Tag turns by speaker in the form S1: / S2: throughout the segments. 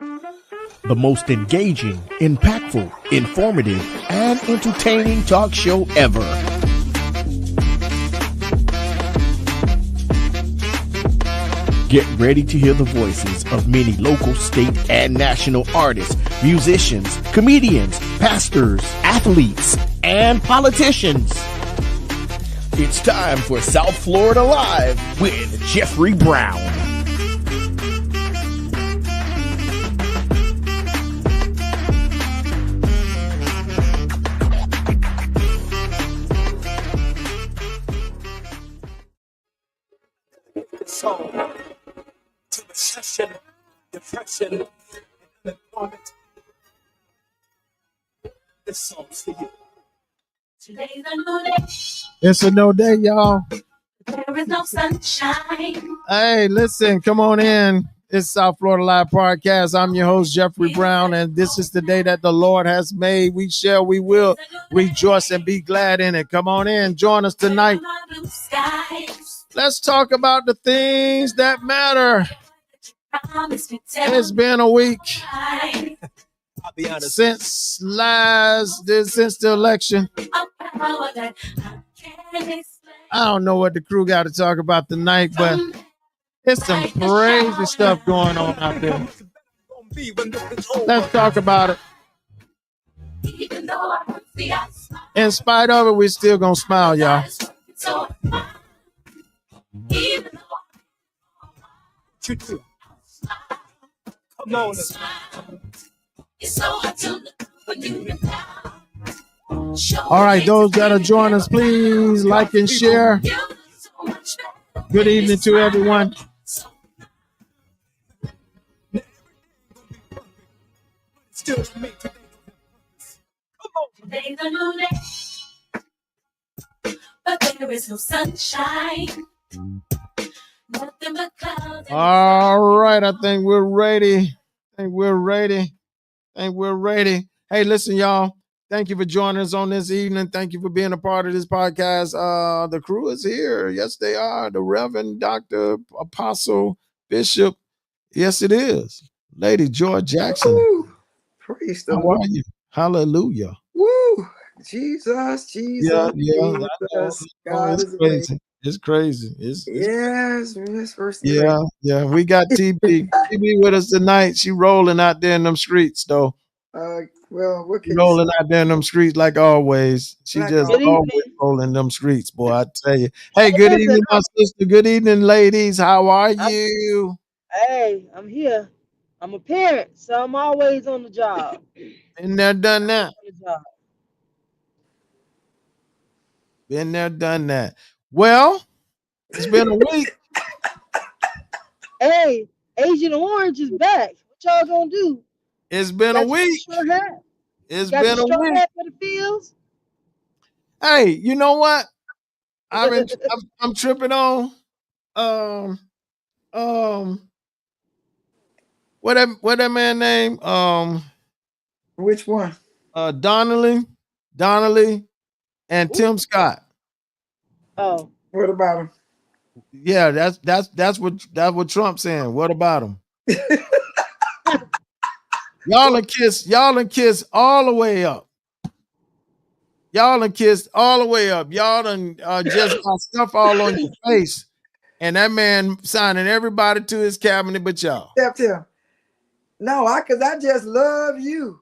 S1: The most engaging, impactful, informative, and entertaining talk show ever. Get ready to hear the voices of many local, state, and national artists, musicians, comedians, pastors, athletes, and politicians. It's time for South Florida Live with Jeffrey Brown.
S2: So, to recession, depression, and unemployment, this song's for you.
S3: Today's a new day.
S4: It's a no day, y'all.
S3: There is no sunshine.
S4: Hey, listen, come on in. It's South Florida Live Podcast. I'm your host, Jeffrey Brown, and this is the day that the Lord has made. We will rejoice and be glad in it. Come on in. Join us tonight. Let's talk about the things that matter. It's been a week
S2: I'll be honest.
S4: since the election. I don't know what the crew got to talk about tonight, but it's some crazy stuff going on out there. Let's talk about it. In spite of it, we're still gonna smile, y'all.
S2: Come on.
S4: All right, those that are joining us, please like and share. Good evening to everyone.
S2: Still to me today. Come on.
S3: Today's a new day, but there is no sunshine. Nothing but clouds.
S4: All right, I think we're ready. Hey, listen, y'all. Thank you for joining us on this evening. Thank you for being a part of this podcast. The crew is here. Yes, they are. The Reverend Dr. Apostle Bishop. Yes, it is. Lady Joy Jackson.
S5: Woo. Praise the
S4: How
S5: Lord.
S4: are you? Hallelujah.
S5: Woo. Jesus.
S4: Yeah.
S5: Jesus. God is amazing.
S4: It's crazy. It's
S5: Yes, Miss First.
S4: yeah. We got TB. TB with us tonight. She rolling out there in them streets, though.
S5: Well, what can
S4: Rolling out there in them streets like always. She
S5: Like
S4: just
S5: always.
S4: always rolling them streets, boy. I tell you. Hey, good evening, my sister. Good evening, ladies. How are you?
S6: Hey, I'm here. I'm a parent, so I'm always on the job.
S4: Been there, done that.
S6: On the job.
S4: Been there, done that. Well, it's been a week.
S6: Hey, Agent Orange is back. What y'all gonna do?
S4: It's been a
S6: Got your
S4: week.
S6: straw hat?
S4: It's
S6: Got
S4: been
S6: your
S4: a
S6: straw
S4: week.
S6: hat for the fields?
S4: Hey, you know what? I'm tripping on. What that man name?
S5: Which one?
S4: Donnelly, and Tim Scott.
S6: Oh,
S5: What about him?
S4: Yeah, that's what Trump's saying. What about him? Y'all and kiss all the way up. Y'all done kissed all the way up. Y'all done just got stuff all on your face. And that man signing everybody to his cabinet but y'all.
S5: Except him. No, because I just love you.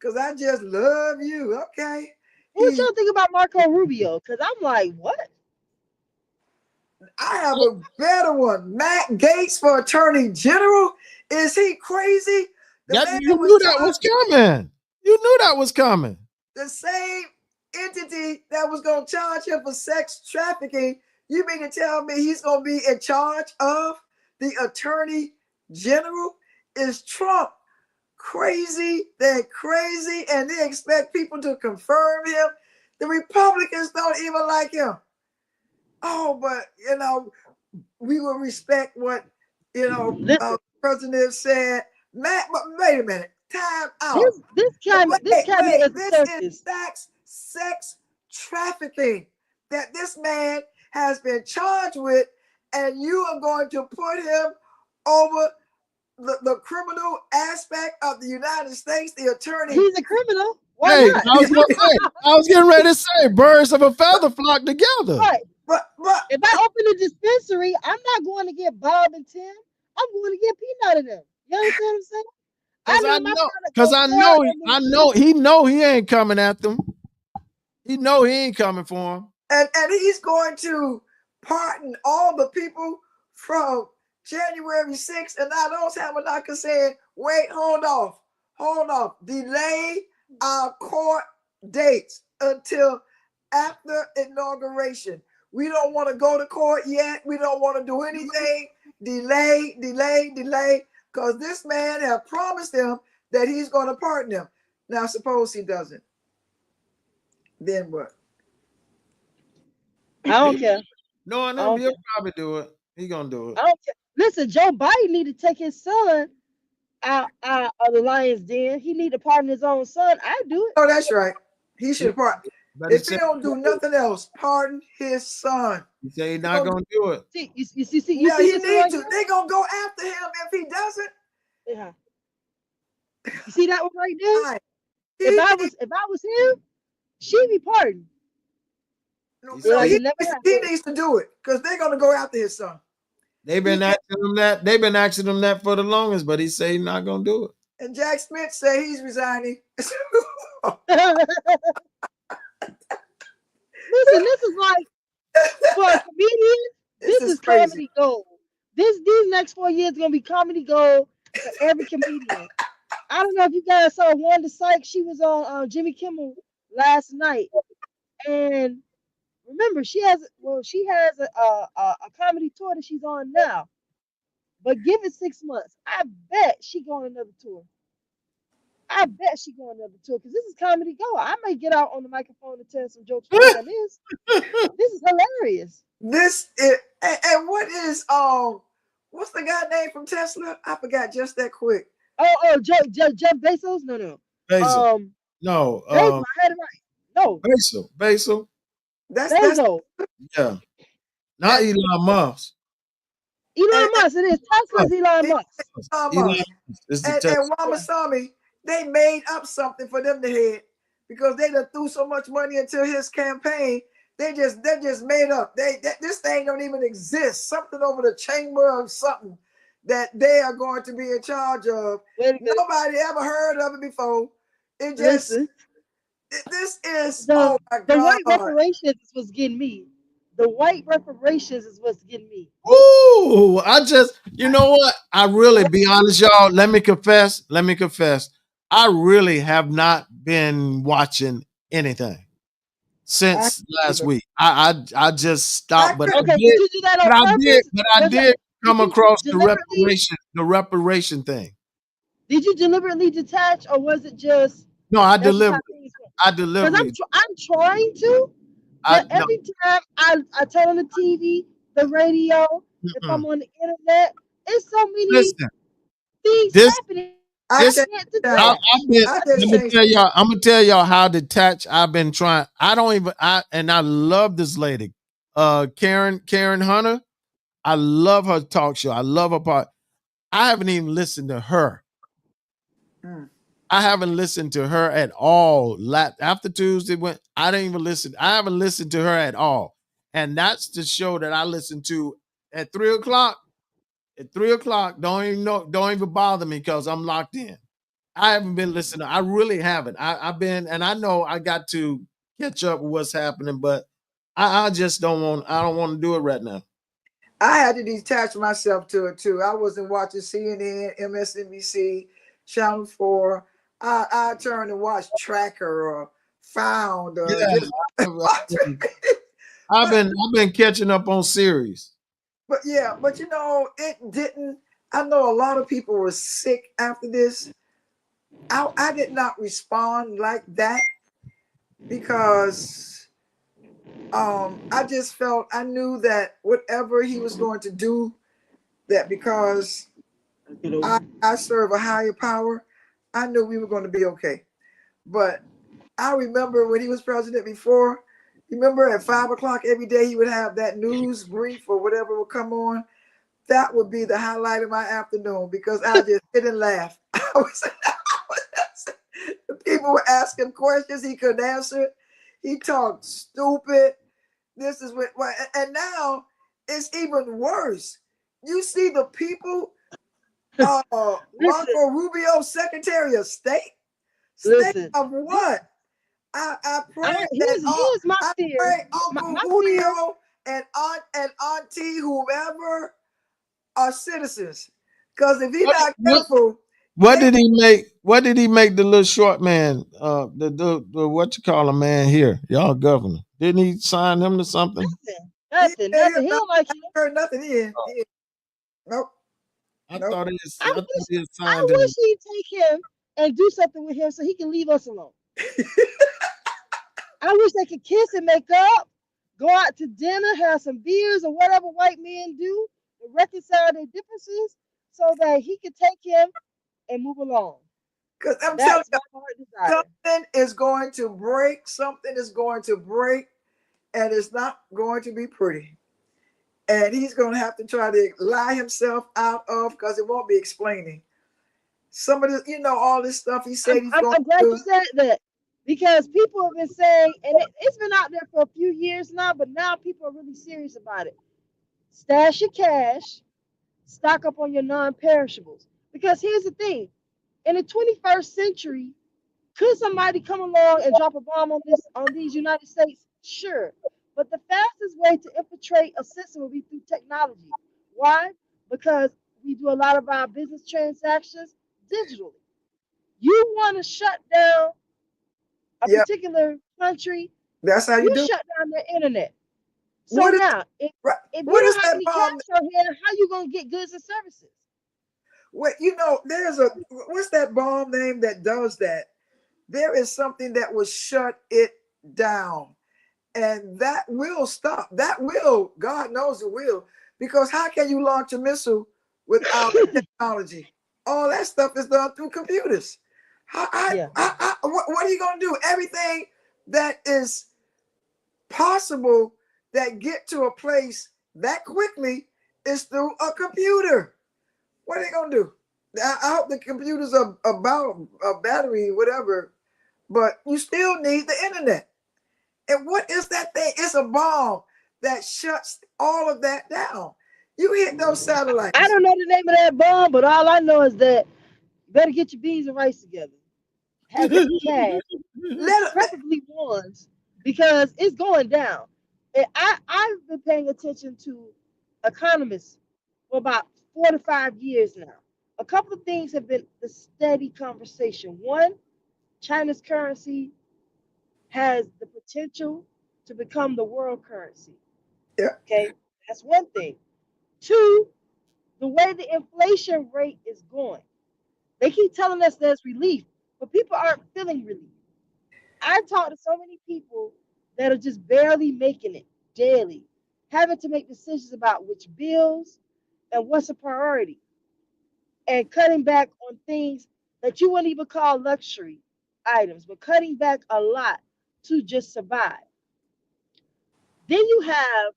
S5: Okay.
S6: what y'all think about Marco Rubio? Because I'm like, what?
S5: I have a better one. Matt Gaetz for Attorney General. Is he crazy?
S4: You knew that was coming.
S5: The same entity that was going to charge him for sex trafficking. You mean to tell me he's going to be in charge of the Attorney General? Is Trump crazy? They're crazy, and they expect people to confirm him. The Republicans don't even like him. Oh, but, we will respect what, President said. Matt, but wait a minute. Time out.
S6: This cabinet is
S5: this is sex trafficking that this man has been charged with, and you are going to put him over the criminal aspect of the United States, the attorney.
S6: He's a criminal. Why
S4: Hey,
S6: not?
S4: I was getting ready to say, birds of a feather flock together.
S6: Right.
S5: But
S6: If I open a dispensary, I'm not going to get Bob and Tim. I'm going to get Peanut of them. You understand what I'm saying?
S4: Because I
S6: need my
S4: know,
S6: product
S4: because
S6: go
S4: I
S6: far
S4: know, he know he ain't coming at them. He know he ain't coming for him.
S5: and he's going to pardon all the people from January 6th. And now those Hamanaka said, wait, hold off. Delay our court dates until after inauguration. We don't want to go to court yet. We don't want to do anything. Delay. Because this man have promised them that he's going to pardon them. Now, suppose he doesn't. Then what?
S6: I don't care.
S4: No,
S6: don't
S4: he'll
S6: care.
S4: probably do it. He gonna do it.
S6: I don't care. Listen, Joe Biden need to take his son out of the lion's den. He need to pardon his own son. I do it.
S5: Oh, that's right. He should pardon.
S4: But
S5: If he don't do nothing else, pardon his son.
S4: he say he's not gonna do it.
S6: See, you see
S5: Yeah, he
S6: this
S5: needs
S6: right
S5: to.
S6: here?
S5: They're gonna go after him if he doesn't.
S6: Yeah. You see that one right there?
S5: Right.
S6: If I was him, she'd be pardoned.
S5: No,
S4: He
S6: like
S5: he,
S6: it never
S5: he
S6: happened.
S5: needs to do it because they're gonna go after his son.
S4: They've been asking him that. They've been asking him that for the longest, but he say he's not gonna do it.
S5: And Jack Smith say he's resigning.
S6: Listen, this is like for a comedian. This is
S5: crazy.
S6: comedy gold. These next 4 years gonna be comedy gold for every comedian. I don't know if you guys saw Wanda Sykes. She was on Jimmy Kimmel last night, and remember she has a comedy tour that she's on now. But give it 6 months, I bet she go on another tour. I bet she go on another tour because this is comedy gold. I may get out on the microphone and tell some jokes on this. This is hilarious.
S5: This is, and what is what's the guy name from Tesla? I forgot just that quick.
S6: Jeff Bezos? No.
S4: Basil. No.
S6: Bezos, I had it right. No,
S4: Basil.
S5: That's
S6: Bezos.
S4: Yeah. Not Elon Musk.
S6: Elon Musk. It is Tesla's Elon Musk.
S4: Elon Musk. It's the
S5: and
S4: Tesla.
S5: Ramaswamy, they made up something for them to hit because they done threw so much money into his campaign. They just made up. This thing don't even exist. Something over the chamber of something that they are going to be in charge of. Nobody ever heard of it before. It just this is oh my
S6: the
S5: God.
S6: white reparations is what's getting me. The white reparations is what's getting me.
S4: Ooh, you know what? I really, be honest, y'all. Let me confess. I really have not been watching anything since last week. I just stopped, but
S6: Okay, did you do that on purpose?
S4: I did come across the
S6: deliberately-
S4: reparation thing.
S6: Did you deliberately detach, or was it just?
S4: No, I
S6: that's just
S4: delivered.
S6: how things work?
S4: I
S6: 'Cause
S4: delivered.
S6: I'm trying to, but every time I turn on the TV, the radio, if I'm on the internet, it's so many
S4: Listen,
S6: things
S4: this-
S6: happening.
S5: I
S6: I
S5: can't
S6: can't detach.
S4: I'm gonna tell y'all how detached I've been trying. I love this lady, Karen Hunter. I love her talk show. I love her part. I haven't even listened to her. I haven't listened to her at all. After Tuesday I didn't even listen. I haven't listened to her at all. And that's the show that I listen to at 3:00. At 3:00, don't even bother me because I'm locked in. I haven't been listening. I really haven't. I've been, and I know I got to catch up with what's happening, but I just don't want. I don't want to do it right now.
S5: I had to detach myself to it too. I wasn't watching CNN, MSNBC, Channel 4. I turned and watched Tracker or Found.
S4: I've been catching up on series.
S5: But you know, it didn't. I know a lot of people were sick after this. I did not respond like that because I just felt I knew that whatever he was going to do, that because I serve a higher power, I knew we were going to be okay. But I remember when he was president before, remember at 5:00 every day he would have that news brief or whatever would come on. That would be the highlight of my afternoon because I just sit and laugh. People were asking questions he couldn't answer. He talked stupid. This is what, and now it's even worse. You see the people, Marco Rubio, Secretary of State. State of what? I pray
S6: here's my
S5: I
S6: fear.
S5: pray Uncle
S6: My
S5: Julio and Aunt and Auntie, whoever, are citizens. Because if he's not careful,
S4: what did he make? What did he make the little short man? The what you call a man here? Y'all governor. Didn't he sign him to something?
S6: Nothing. He don't like you.
S5: heard nothing in. Nope.
S4: I thought he
S6: I
S4: had
S6: wish
S4: signed him.
S6: he'd take him and do something with him so he can leave us alone. I wish they could kiss and make up, go out to dinner, have some beers or whatever white men do, to reconcile their differences so that he could take him and move along.
S5: Because I'm telling you, something is going to break. Something is going to break, and it's not going to be pretty. And he's going to have to try to lie himself out of, because it won't be explaining. Some of this, all this stuff he said he's going to do.
S6: I'm glad you said that, because people have been saying, and it's been out there for a few years now, but now people are really serious about it. Stash your cash, stock up on your non-perishables. Because here's the thing, in the 21st century, could somebody come along and drop a bomb on these United States? Sure. But the fastest way to infiltrate a system will be through technology. Why? Because we do a lot of our business transactions digitally. You want to shut down a particular country,
S5: that's how you do.
S6: Shut down the internet. So
S5: what
S6: now, if you don't have any cash out here, how you gonna get goods and services?
S5: Well, there's what's that bomb name that does that? There is something that will shut it down, and that will stop. That will, God knows it will, because how can you launch a missile without technology? All that stuff is done through computers. What are you going to do? Everything that is possible that get to a place that quickly is through a computer. What are they going to do? I hope the computers are about a battery, whatever, but you still need the internet. And what is that thing? It's a bomb that shuts all of that down. You hit those satellites.
S6: I don't know the name of that bomb, but all I know is that you better get your beans and rice together. Have some cash, preferably ones, because it's going down. And I've been paying attention to economists for about 4 to 5 years now. A couple of things have been the steady conversation. One, China's currency has the potential to become the world currency.
S5: Yeah.
S6: Okay, that's one thing. Two, the way the inflation rate is going. They keep telling us there's relief, but people aren't feeling relief. I talk to so many people that are just barely making it daily, having to make decisions about which bills and what's a priority, and cutting back on things that you wouldn't even call luxury items, but cutting back a lot to just survive. Then you have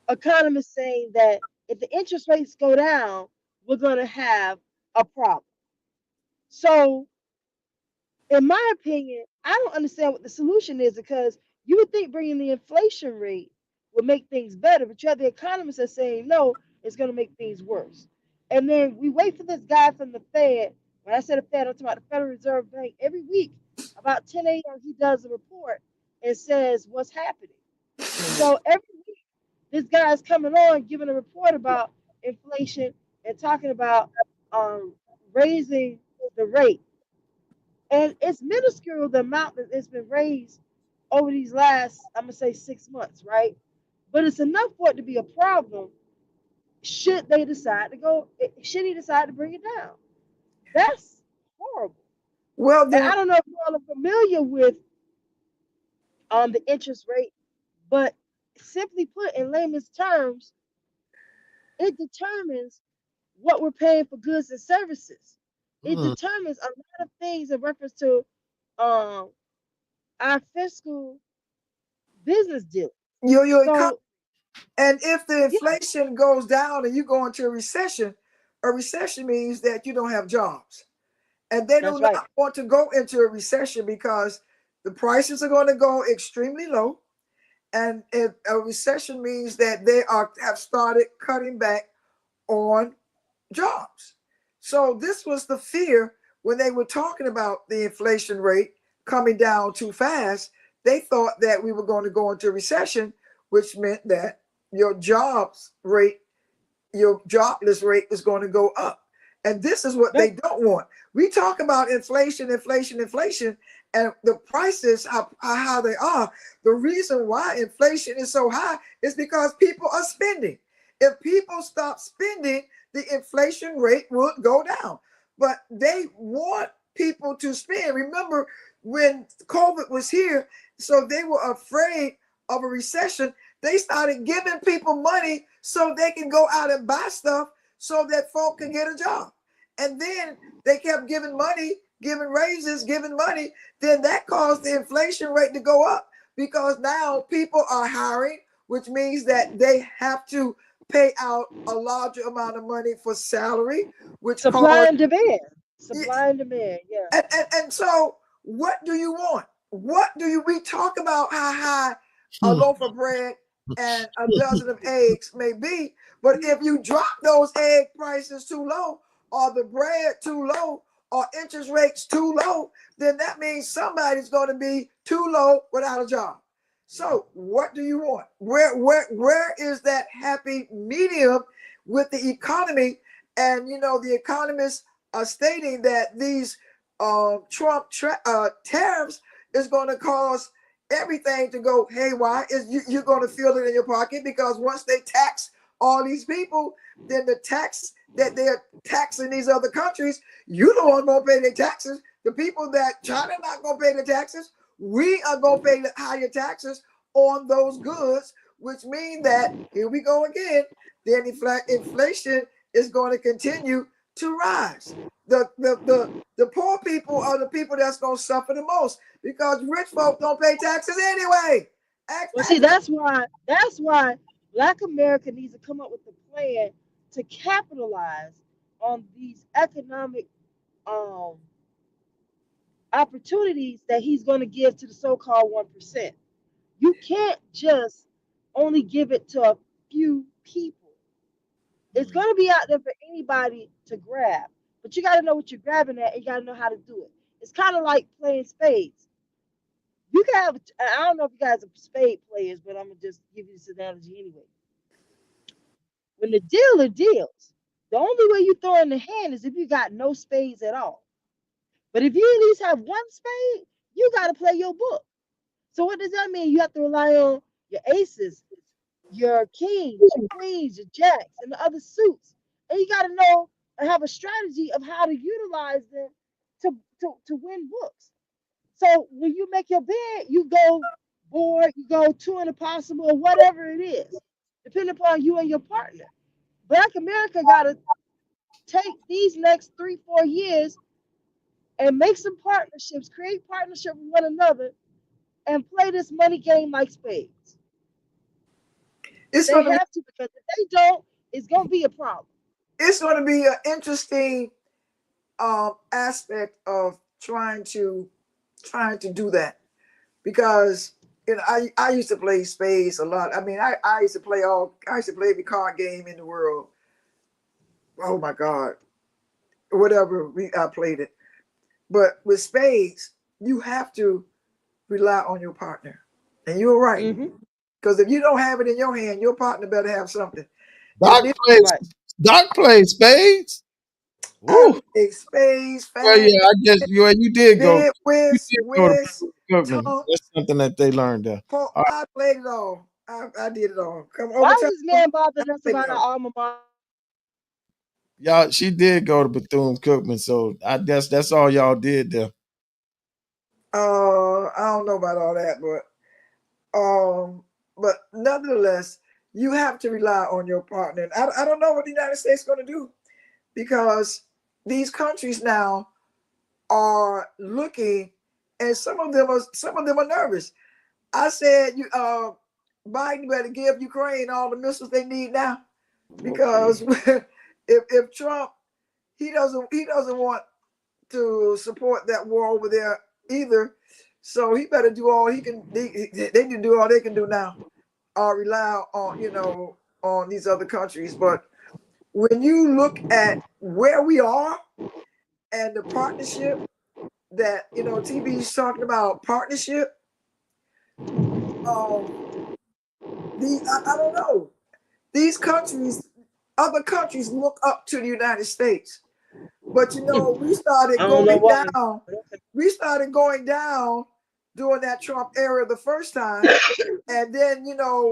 S6: economists saying that if the interest rates go down, we're going to have a problem. So, in my opinion, I don't understand what the solution is, because you would think bringing the inflation rate would make things better, but you have the economists that are saying no, it's going to make things worse. And then we wait for this guy from the Fed. When I said the Fed, I'm talking about the Federal Reserve Bank. Every week, about 10 a.m., he does a report and says what's happening. So every week, this guy is coming on giving a report about inflation and talking about raising the rate. And it's minuscule, the amount that it's been raised over these last, I'm going to say 6 months, right? But it's enough for it to be a problem should he decide to bring it down. That's horrible.
S5: Well, then,
S6: and I don't know if you all are familiar with the interest rate, but simply put, in layman's terms, it determines what we're paying for goods and services. It determines a lot of things in reference to our fiscal business deal.
S5: your economy. And if the
S6: Yeah,
S5: inflation goes down and you go into a recession means that you don't have jobs. And they do
S6: that's right.
S5: not want to go into a recession because the prices are going to go extremely low. And if a recession means that they have started cutting back on jobs. So this was the fear when they were talking about the inflation rate coming down too fast. They thought that we were going to go into a recession, which meant that your jobs rate, your jobless rate is going to go up. And this is what
S6: Yep.
S5: they don't want. We talk about inflation, and the prices how they are. The reason why inflation is so high is because people are spending. If people stop spending, the inflation rate would go down. But they want people to spend. Remember when COVID was here, so they were afraid of a recession. They started giving people money so they can go out and buy stuff so that folk can get a job. And then they kept giving money, giving raises, giving money. Then that caused the inflation rate to go up because now people are hiring, which means that they have to pay out a larger amount of money for salary, which
S6: Supply
S5: caused.
S6: and demand. Supply and demand. Yeah.
S5: And so what do you want? We talk about how high a loaf of bread and a dozen of eggs may be, but if you drop those egg prices too low, or the bread too low, or interest rates too low, then that means somebody's going to be too low without a job. So what do you want? Where is that happy medium with the economy? And the economists are stating that these Trump tariffs is going to cause everything to go haywire. You're going to feel it in your pocket because once they tax all these people, then the tax that they're taxing these other countries, you don't want to pay their taxes. The people that China not going to pay the taxes, we are going to pay the higher taxes on those goods, which means that here we go again. Then inflation is going to continue to rise. The poor people are the people that's going to suffer the most because rich folk don't pay taxes anyway.
S6: Well, see, that's why Black America needs to come up with a plan to capitalize on these economic um opportunities that he's going to give to the so-called 1%. You can't just only give it to a few people. It's going to be out there for anybody to grab, but you got to know what you're grabbing at and you got to know how to do it. It's kind of like playing spades. You can have, I don't know if you guys are spade players, but I'm going to just give you this analogy anyway. When the dealer deals, the only way you throw in the hand is if you got no spades at all. But if you at least have one spade, you got to play your book. So what does that mean? You have to rely on your aces, your kings, your queens, your jacks, and the other suits. And you got to know and have a strategy of how to utilize them to win books. So when you make your bed, you go board, you go two and a possible, or whatever it is, depending upon you and your partner. Black America got to take these next 3-4 years and make some partnerships, create partnership with one another, and play this money game like spades.
S5: It's
S6: They
S5: going to
S6: have to, because if they don't, it's going to be a problem.
S5: it's going to be an interesting aspect of trying to do that because I used to play spades a lot. I mean, I used to play every card game in the world. Oh my God, whatever I played it. But with spades, you have to rely on your partner, and you're right
S6: Mm-hmm.
S5: because if you don't have it in your hand, your partner better have something.
S4: Doc plays spades. Woo.
S5: Spades,
S4: Well, yeah, I guess you did go.
S5: bid, whist,
S4: That's something that they learned there. All right.
S5: I played it all. I did it all. Come
S6: Why
S5: over.
S6: is this man bothering us about our alma mater?
S4: Y'all, she did go to Bethune-Cookman, so I guess that's all y'all did there.
S5: I don't know about all that, but nonetheless, you have to rely on your partner. I don't know what the United States is going to do because these countries now are looking, and some of them are nervous. I said, Biden better give Ukraine all the missiles they need now, because if Trump, he doesn't want to support that war over there either. So he better do all he can. They need to do all they can do now, or rely on on these other countries. But when you look at where we are and the partnership that TV is talking about, partnership. I don't know. These countries, other countries look up to the United States. But we started going down. We started going down during that Trump era the first time. And then,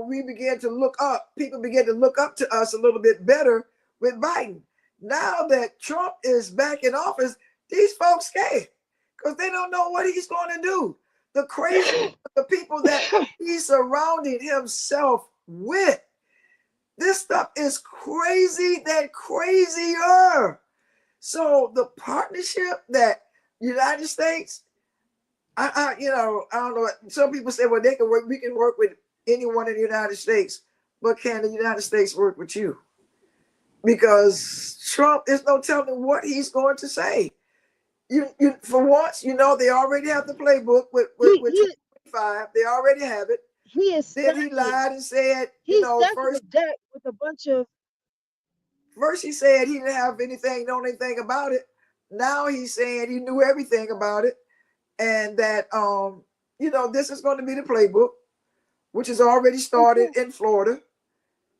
S5: we began to look up. People began to look up to us a little bit better with Biden. Now that Trump is back in office, these folks scared because they don't know what he's going to do. The crazy, the people that he's surrounding himself with. This stuff is crazy than crazier. So the partnership that United States, I don't know. Some people say, well, they can work. We can work with anyone in the United States, but can the United States work with you? Because Trump, there's no telling what he's going to say. You for once, they already have the playbook with 25. They already have it. Then he lied and said, first
S6: with a bunch of.
S5: First he said he didn't have know anything about it. Now he's saying he knew everything about it, and that this is going to be the playbook, which has already started in Florida.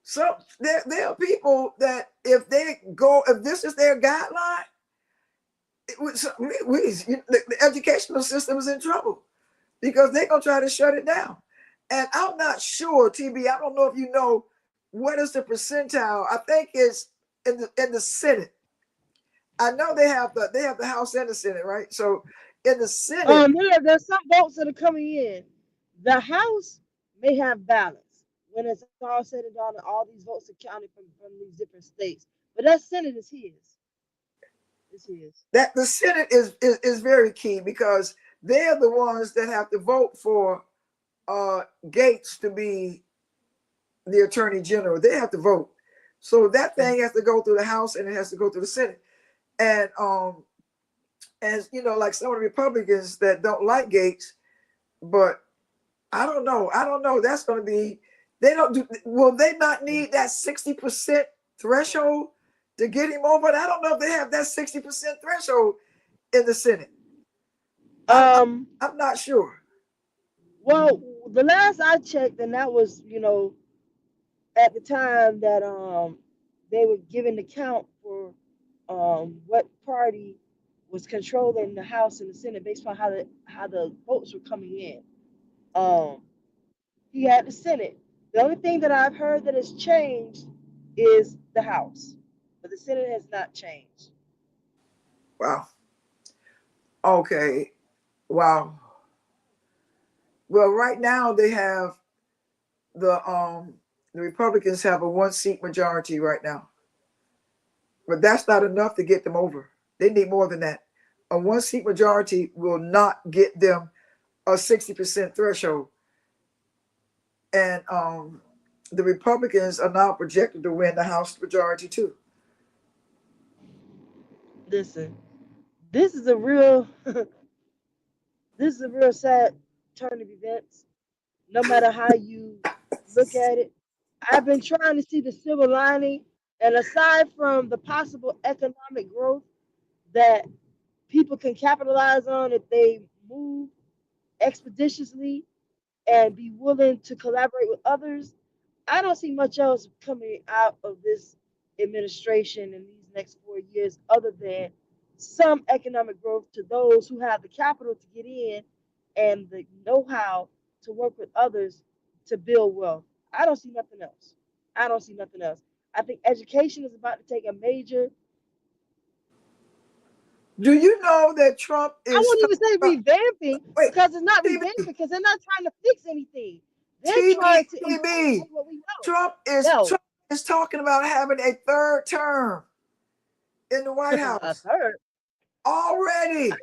S5: So there are people that if this is their guideline, the educational system is in trouble because they're gonna try to shut it down. And I'm not sure, TB. I don't know if you know what is the percentile. I think it's in the Senate. I know they have the House and the Senate, right? So in the Senate,
S6: there's some votes that are coming in. The House may have balance when it's all said and done, and all these votes are counted from these different states. But that Senate is his. It's his.
S5: That the Senate is very key because they're the ones that have to vote for Gates to be the Attorney General. They have to vote. So that thing has to go through the House and it has to go through the Senate. And as like some of the Republicans that don't like Gates, but I don't know. That's going to be, will they not need that 60% threshold to get him over? And I don't know if they have that 60% threshold in the Senate. I'm not sure.
S6: Well, the last I checked, and that was, at the time that they were giving the count for what party was controlling the House and the Senate based on how the votes were coming in. He had the Senate. The only thing that I've heard that has changed is the House, but the Senate has not changed.
S5: Wow. Okay. Wow. Well, right now they have the Republicans have a 1-seat majority right now, but that's not enough to get them over. They need more than that. A 1-seat majority will not get them a 60% threshold. And the Republicans are now projected to win the House majority too.
S6: Listen, this is a real sad turn of events. No matter how you look at it, I've been trying to see the silver lining, and aside from the possible economic growth that people can capitalize on if they move expeditiously and be willing to collaborate with others, I don't see much else coming out of this administration in these next 4 years other than some economic growth to those who have the capital to get in and the know-how to work with others to build wealth. I don't see nothing else. I think education is about to take a major.
S5: Do you know that Trump is?
S6: I won't even say revamping because it's not revamping because they're not trying to fix anything. They're trying to improve what we know.
S5: Trump is talking about having a third term in the White House.
S6: A third
S5: already.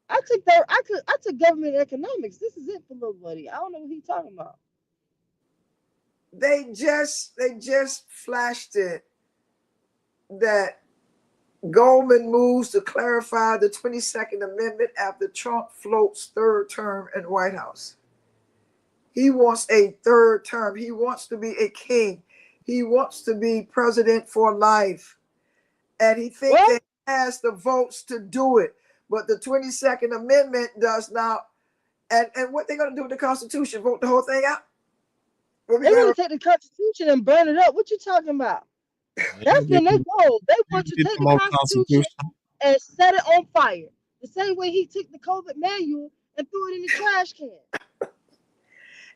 S6: I took government economics. This is it for little buddy. I don't know what he's talking about.
S5: they just flashed it that Goldman moves to clarify the 22nd Amendment after Trump floats third term in White House. He wants a third term. He wants to be a king. He wants to be president for life. And he thinks
S6: What?
S5: that he has the votes to do it. But the 22nd Amendment does not. And what they're going to do with the Constitution? Vote the whole thing out? What we
S6: They're
S5: gonna,
S6: gonna take the Constitution and burn it up. What you talking about? That's been their goal. They want to
S4: Get
S6: take
S4: the
S6: the
S4: more
S6: Constitution and set it on fire. The same way he took the COVID manual and threw it in the trash can.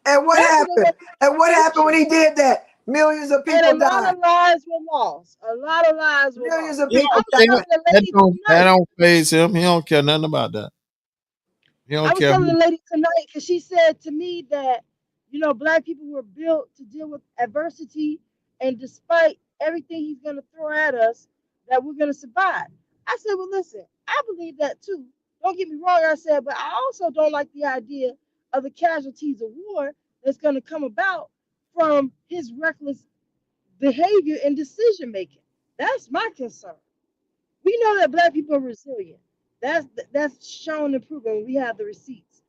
S5: and what
S6: That's what they
S5: happened?
S6: want.
S5: And what happened when he did that? Millions of
S6: And a
S5: people
S6: lot
S5: died.
S6: of lives were lost. A lot of lives were
S5: Millions
S6: lost.
S5: of people
S6: I was
S5: died.
S6: telling the
S4: That
S6: lady
S4: that
S6: tonight.
S4: don't phase him. He don't care nothing about that. He
S6: I
S4: don't
S6: was
S4: care.
S6: telling the lady tonight because she said to me that, you know, black people were built to deal with adversity, and despite everything he's going to throw at us, that we're going to survive. I said, well, listen, I believe that too. Don't get me wrong, I said, but I also don't like the idea of the casualties of war that's going to come about from his reckless behavior and decision making. That's my concern. We know that black people are resilient. That's shown and proven. We have the receipts.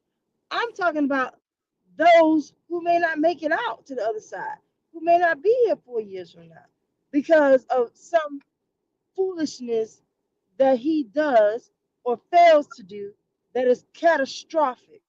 S6: I'm talking about those who may not make it out to the other side, who may not be here 4 years from now because of some foolishness that he does or fails to do that is catastrophic.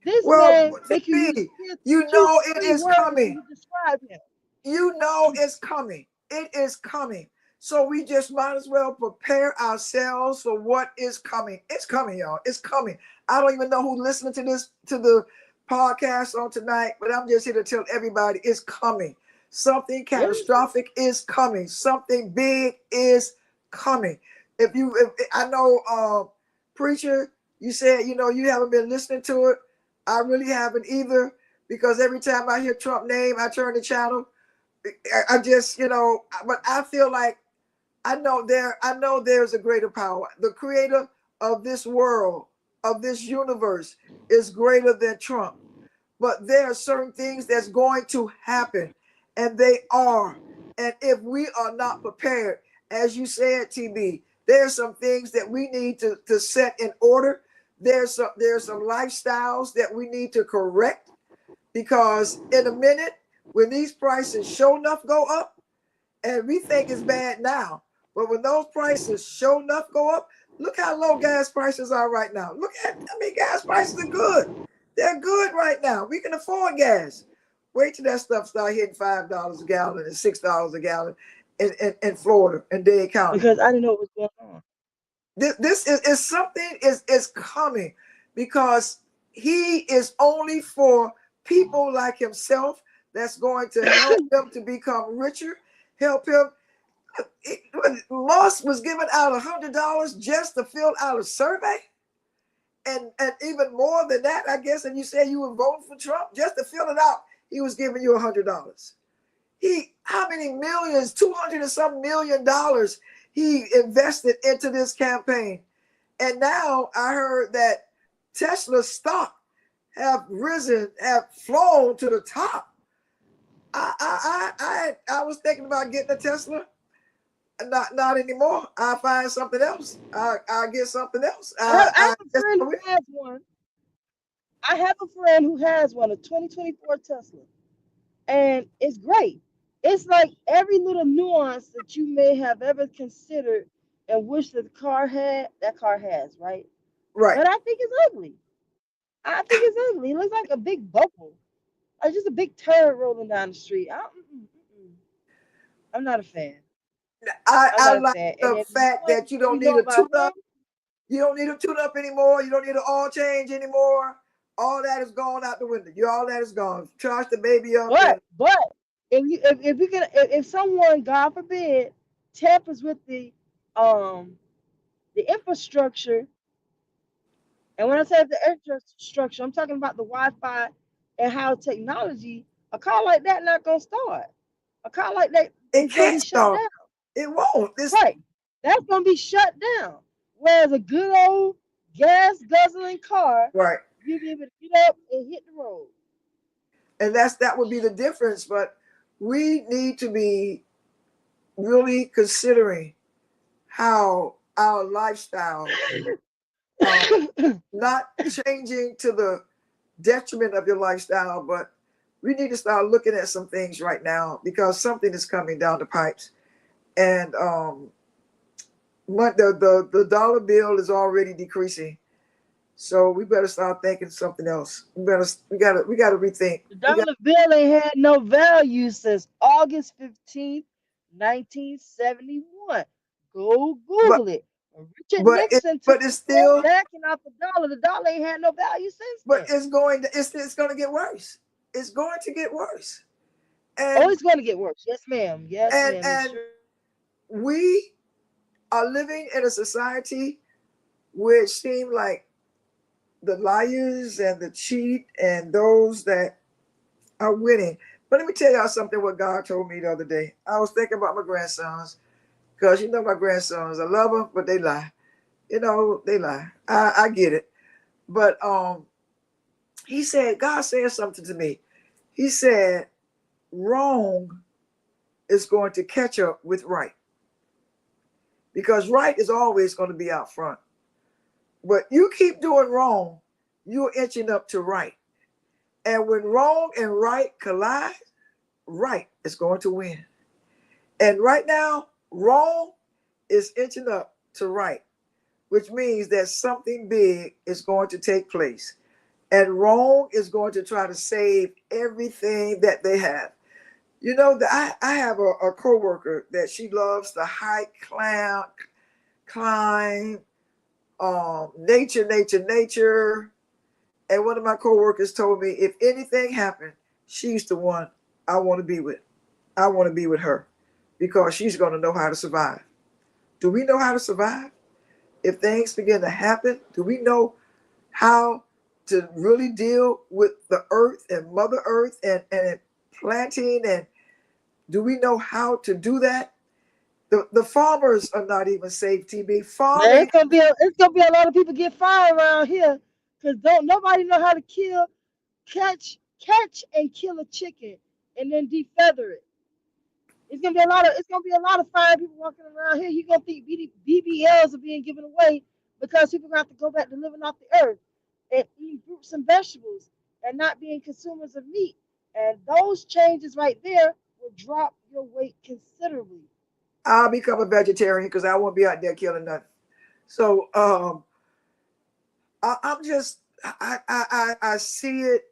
S6: This
S5: Well,
S6: man
S5: to
S6: make you use
S5: me,
S6: two,
S5: you
S6: two,
S5: know it
S6: three
S5: is
S6: words when
S5: coming.
S6: you describe him.
S5: You know it's coming. It is coming. So we just might as well prepare ourselves for what is coming. It's coming, y'all. It's coming. I don't even know who's listening to the podcast on tonight, but I'm just here to tell everybody it's coming. Something catastrophic is coming. Something big is coming. If I know, preacher, you said you haven't been listening to it. I really haven't either, because every time I hear Trump name, I turn the channel. I just, but I feel like I know there's a greater power. The creator of this world, of this universe, is greater than Trump. But there are certain things that's going to happen, and they are. And if we are not prepared, as you said, TB, there's some things that we need to set in order. There's some lifestyles that we need to correct, because in a minute, when these prices sure enough go up, and we think it's bad now, but when those prices sure enough go up, look how low gas prices are right now. Gas prices are good. They're good right now. We can afford gas. Wait till that stuff start hitting $5 a gallon and $6 a gallon in Florida and Dade County.
S6: Because I didn't know what was going on.
S5: This is something is coming, because he is only for people like himself that's going to help him to become richer, help him. Moss was giving out $100 just to fill out a survey, and even more than that, I guess. And you said you were voting for Trump just to fill it out. He was giving you $100. How many millions? $200 and some $million he invested into this campaign, and now I heard that Tesla stock have flown to the top. I was thinking about getting a Tesla. Not anymore. I'll find something else. I'll get something else.
S6: I have a friend who has one. I have a friend who has one, a 2024 Tesla, and it's great. It's like every little nuance that you may have ever considered and wish that the car had, that car has, right?
S5: Right.
S6: But I think it's ugly. I think it's ugly. It looks like a big bubble, like just a big turd rolling down the street. I'm not a fan.
S5: I like the fact that you don't need a tune-up. You don't need a tune-up anymore. You don't need an oil change anymore. All that is gone out the window. All that is gone. Charge the baby up.
S6: But if someone, God forbid, tampers with the infrastructure, and when I say the infrastructure, I'm talking about the Wi-Fi and how technology, a car like that not gonna start. A car like that
S5: it can't
S6: start.
S5: It won't.
S6: Right. That's gonna be shut down. Whereas a good old gas guzzling car,
S5: right,
S6: you'll be able to get up and hit the road.
S5: And that would be the difference. But we need to be really considering how our lifestyle, not changing to the detriment of your lifestyle, but we need to start looking at some things right now because something is coming down the pipes. And the dollar bill is already decreasing. So we better start thinking something else. We gotta rethink.
S6: The dollar bill ain't had no value since August 15th, 1971. Go
S5: But
S6: Google it. Richard Nixon took
S5: it's
S6: the whole
S5: still
S6: backing out the dollar. The dollar ain't had no value since
S5: but
S6: then.
S5: it's going to get worse. It's going to get worse.
S6: Oh,
S5: And
S6: it's going to get worse. Yes, ma'am. Yes, ma'am. It
S5: and
S6: sure-
S5: we are living in a society which seems like the liars and the cheat and those that are winning. But let me tell y'all something what God told me the other day. I was thinking about my grandsons because you know my grandsons, I love them, but they lie. You know, they lie. I get it. But he said, God said something to me. He said, wrong is going to catch up with right. Because right is always going to be out front. But you keep doing wrong, you're inching up to right. And when wrong and right collide, right is going to win. And right now, wrong is inching up to right, which means that something big is going to take place. And wrong is going to try to save everything that they have. You know, I have a coworker that she loves to hike, climb, nature. And one of my coworkers told me, if anything happened, she's the one I want to be with. I want to be with her because she's going to know how to survive. Do we know how to survive? If things begin to happen, do we know how to really deal with the earth and Mother Earth and planting? And do we know how to do that? The farmers are not even safe, TB.
S6: Man,
S5: Farming,
S6: it's gonna be a lot of people get fired around here because don't nobody know how to catch and kill a chicken and then defeather it. It's gonna be a lot of fired people walking around here. You're gonna think BBLs are being given away because people have to go back to living off the earth and eating fruits and vegetables and not being consumers of meat. And those changes right there will drop your weight considerably.
S5: I'll become a vegetarian because I won't be out there killing nothing. So I'm just I see it,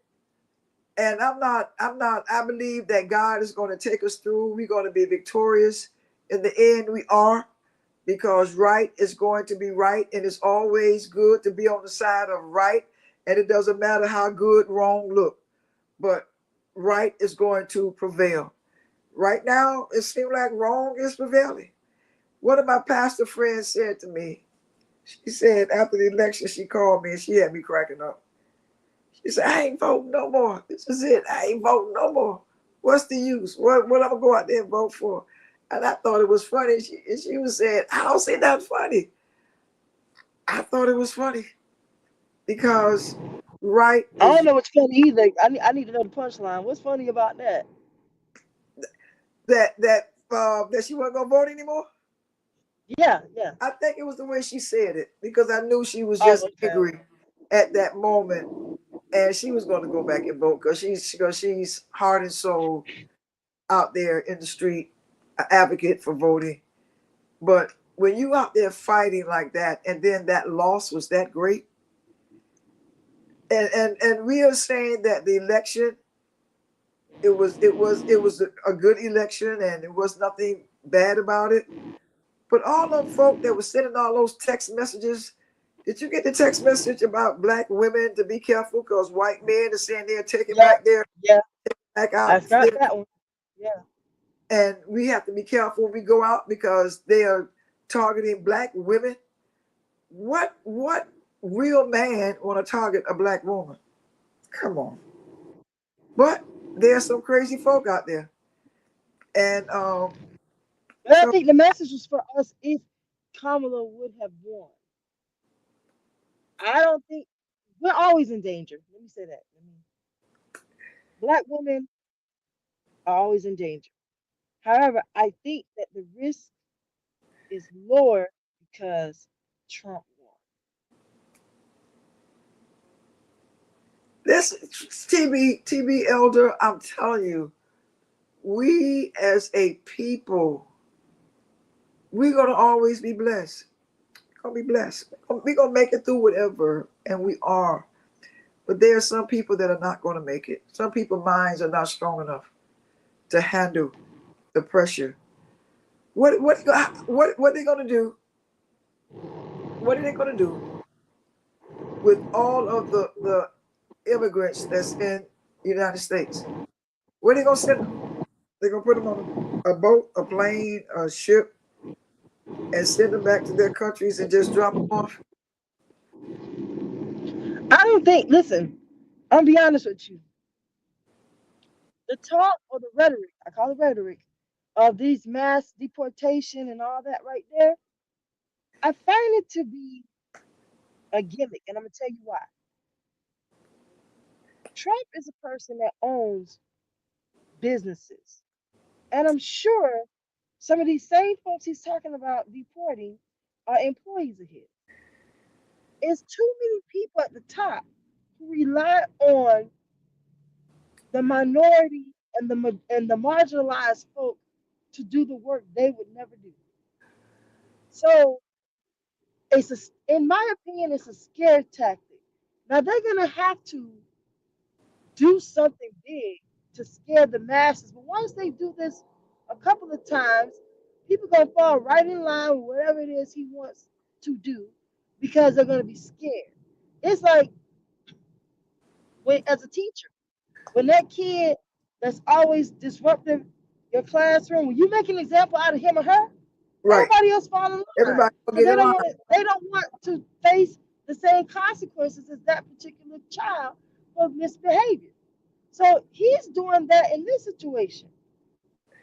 S5: and I'm not I believe that God is going to take us through. We're going to be victorious. In the end, we are, because right is going to be right, and it's always good to be on the side of right, and it doesn't matter how good wrong look, but right is going to prevail. Right now, it seems like wrong is prevailing. One of my pastor friends said to me, she said after the election, she called me and she had me cracking up. She said, I ain't voting no more. This is it. I ain't voting no more. What's the use? What I'm going to go out there and vote for? And I thought it was funny. She was saying, I don't see that funny. I thought it was funny because right
S6: I don't
S5: is
S6: know what's funny either. I need to know the punchline. What's funny about that?
S5: that she wasn't going to vote anymore.
S6: Yeah, yeah.
S5: I think it was the way she said it because I knew she was
S6: Oh,
S5: just
S6: okay.
S5: angry at that moment, and she was going to go back and vote because she's heart and soul out there in the street, an advocate for voting. But when you out there fighting like that, and then that loss was that great, and we are saying that the election, it was a good election, and there was nothing bad about it. But all them folk that were sending all those text messages, did you get the text message about black women to be careful because white men are saying they're taking
S6: Yeah,
S5: back their
S6: yeah.
S5: back
S6: I
S5: out,
S6: got that one. Yeah.
S5: and we have to be careful when we go out because they are targeting black women? What real man want to target a black woman? Come on. But there's some crazy folk out there, and
S6: But I
S5: so
S6: think the message was for us if Kamala would have won. I don't think we're always in danger. Let me say that. Black women are always in danger. However, I think that the risk is lower because Trump won.
S5: This TB Elder, I'm telling you, we as a people, we're gonna always be blessed. Gonna be blessed. We're gonna make it through whatever, and we are. But there are some people that are not gonna make it. Some people's minds are not strong enough to handle the pressure. What are they gonna do? What are they gonna do with all of the immigrants that's in the United States? Where are they gonna send them? They're gonna put them on a boat, a plane, a ship, and send them back to their countries and just drop them off.
S6: I don't think, listen, I'll be honest with you. The talk or the rhetoric, I call it rhetoric, of these mass deportation and all that right there, I find it to be a gimmick, and I'm gonna tell you why. Trump is a person that owns businesses, and I'm sure some of these same folks he's talking about deporting are employees of his. It's too many people at the top who rely on the minority and the marginalized folk to do the work they would never do. So in my opinion, it's a scare tactic. Now they're gonna have to do something big to scare the masses, but once they do this a couple of times, people gonna fall right in line with whatever it is he wants to do because they're gonna be scared. It's like when, as a teacher, when that kid that's always disrupting your classroom, when you make an example out of him or her,
S5: Right.
S6: everybody else fall in line.
S5: Everybody will
S6: They
S5: get in
S6: don't
S5: line.
S6: want to face the same consequences as that particular child for misbehavior. So he's doing that in this situation.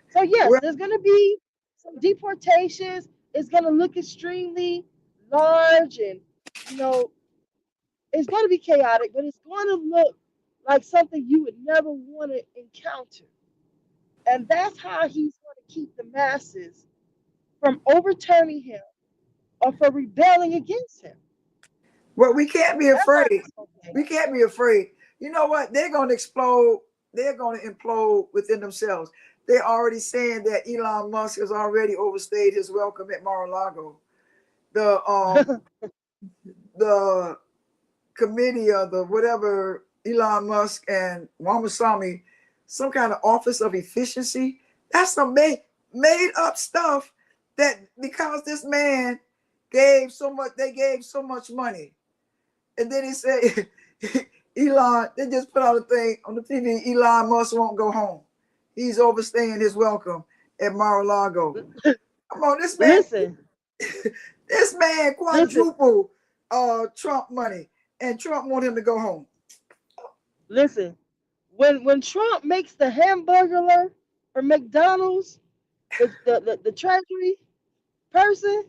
S6: So yes,
S5: Well,
S6: there's going to be some deportations. It's going to look extremely large, and you know it's going to be chaotic, but it's going to look like something you would never want to encounter. And that's how he's going to keep the masses from overturning him or for rebelling against him.
S5: well, we can't be
S6: That's how
S5: afraid.
S6: it's gonna play
S5: We
S6: out.
S5: can't be afraid. You know what? They're going to explode. They're going to implode within themselves. They're already saying that Elon Musk has already overstayed his welcome at Mar-a-Lago. The committee of the whatever Elon Musk and Ramaswamy, some kind of office of efficiency. That's some made up stuff that because this man gave so much, they gave so much money. And then he said, Elon, they just put out a thing on the TV, Elon Musk won't go home. He's overstaying his welcome at Mar-a-Lago. Come on, this man,
S6: Listen,
S5: this man quadrupled Trump money, and Trump want him to go home.
S6: listen. When Trump makes the hamburger for McDonald's, the treasury person,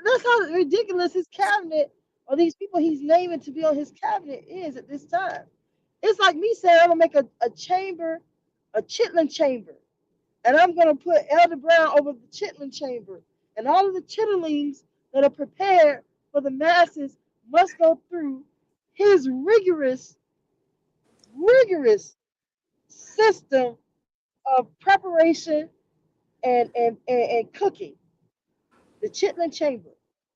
S6: that's how ridiculous his cabinet or these people he's naming to be on his cabinet is at this time. It's like me saying I'm gonna make a chamber, a chitlin chamber, and I'm gonna put Elder Brown over the chitlin chamber, and all of the chitterlings that are prepared for the masses must go through his rigorous system of preparation and cooking. The chitlin chamber.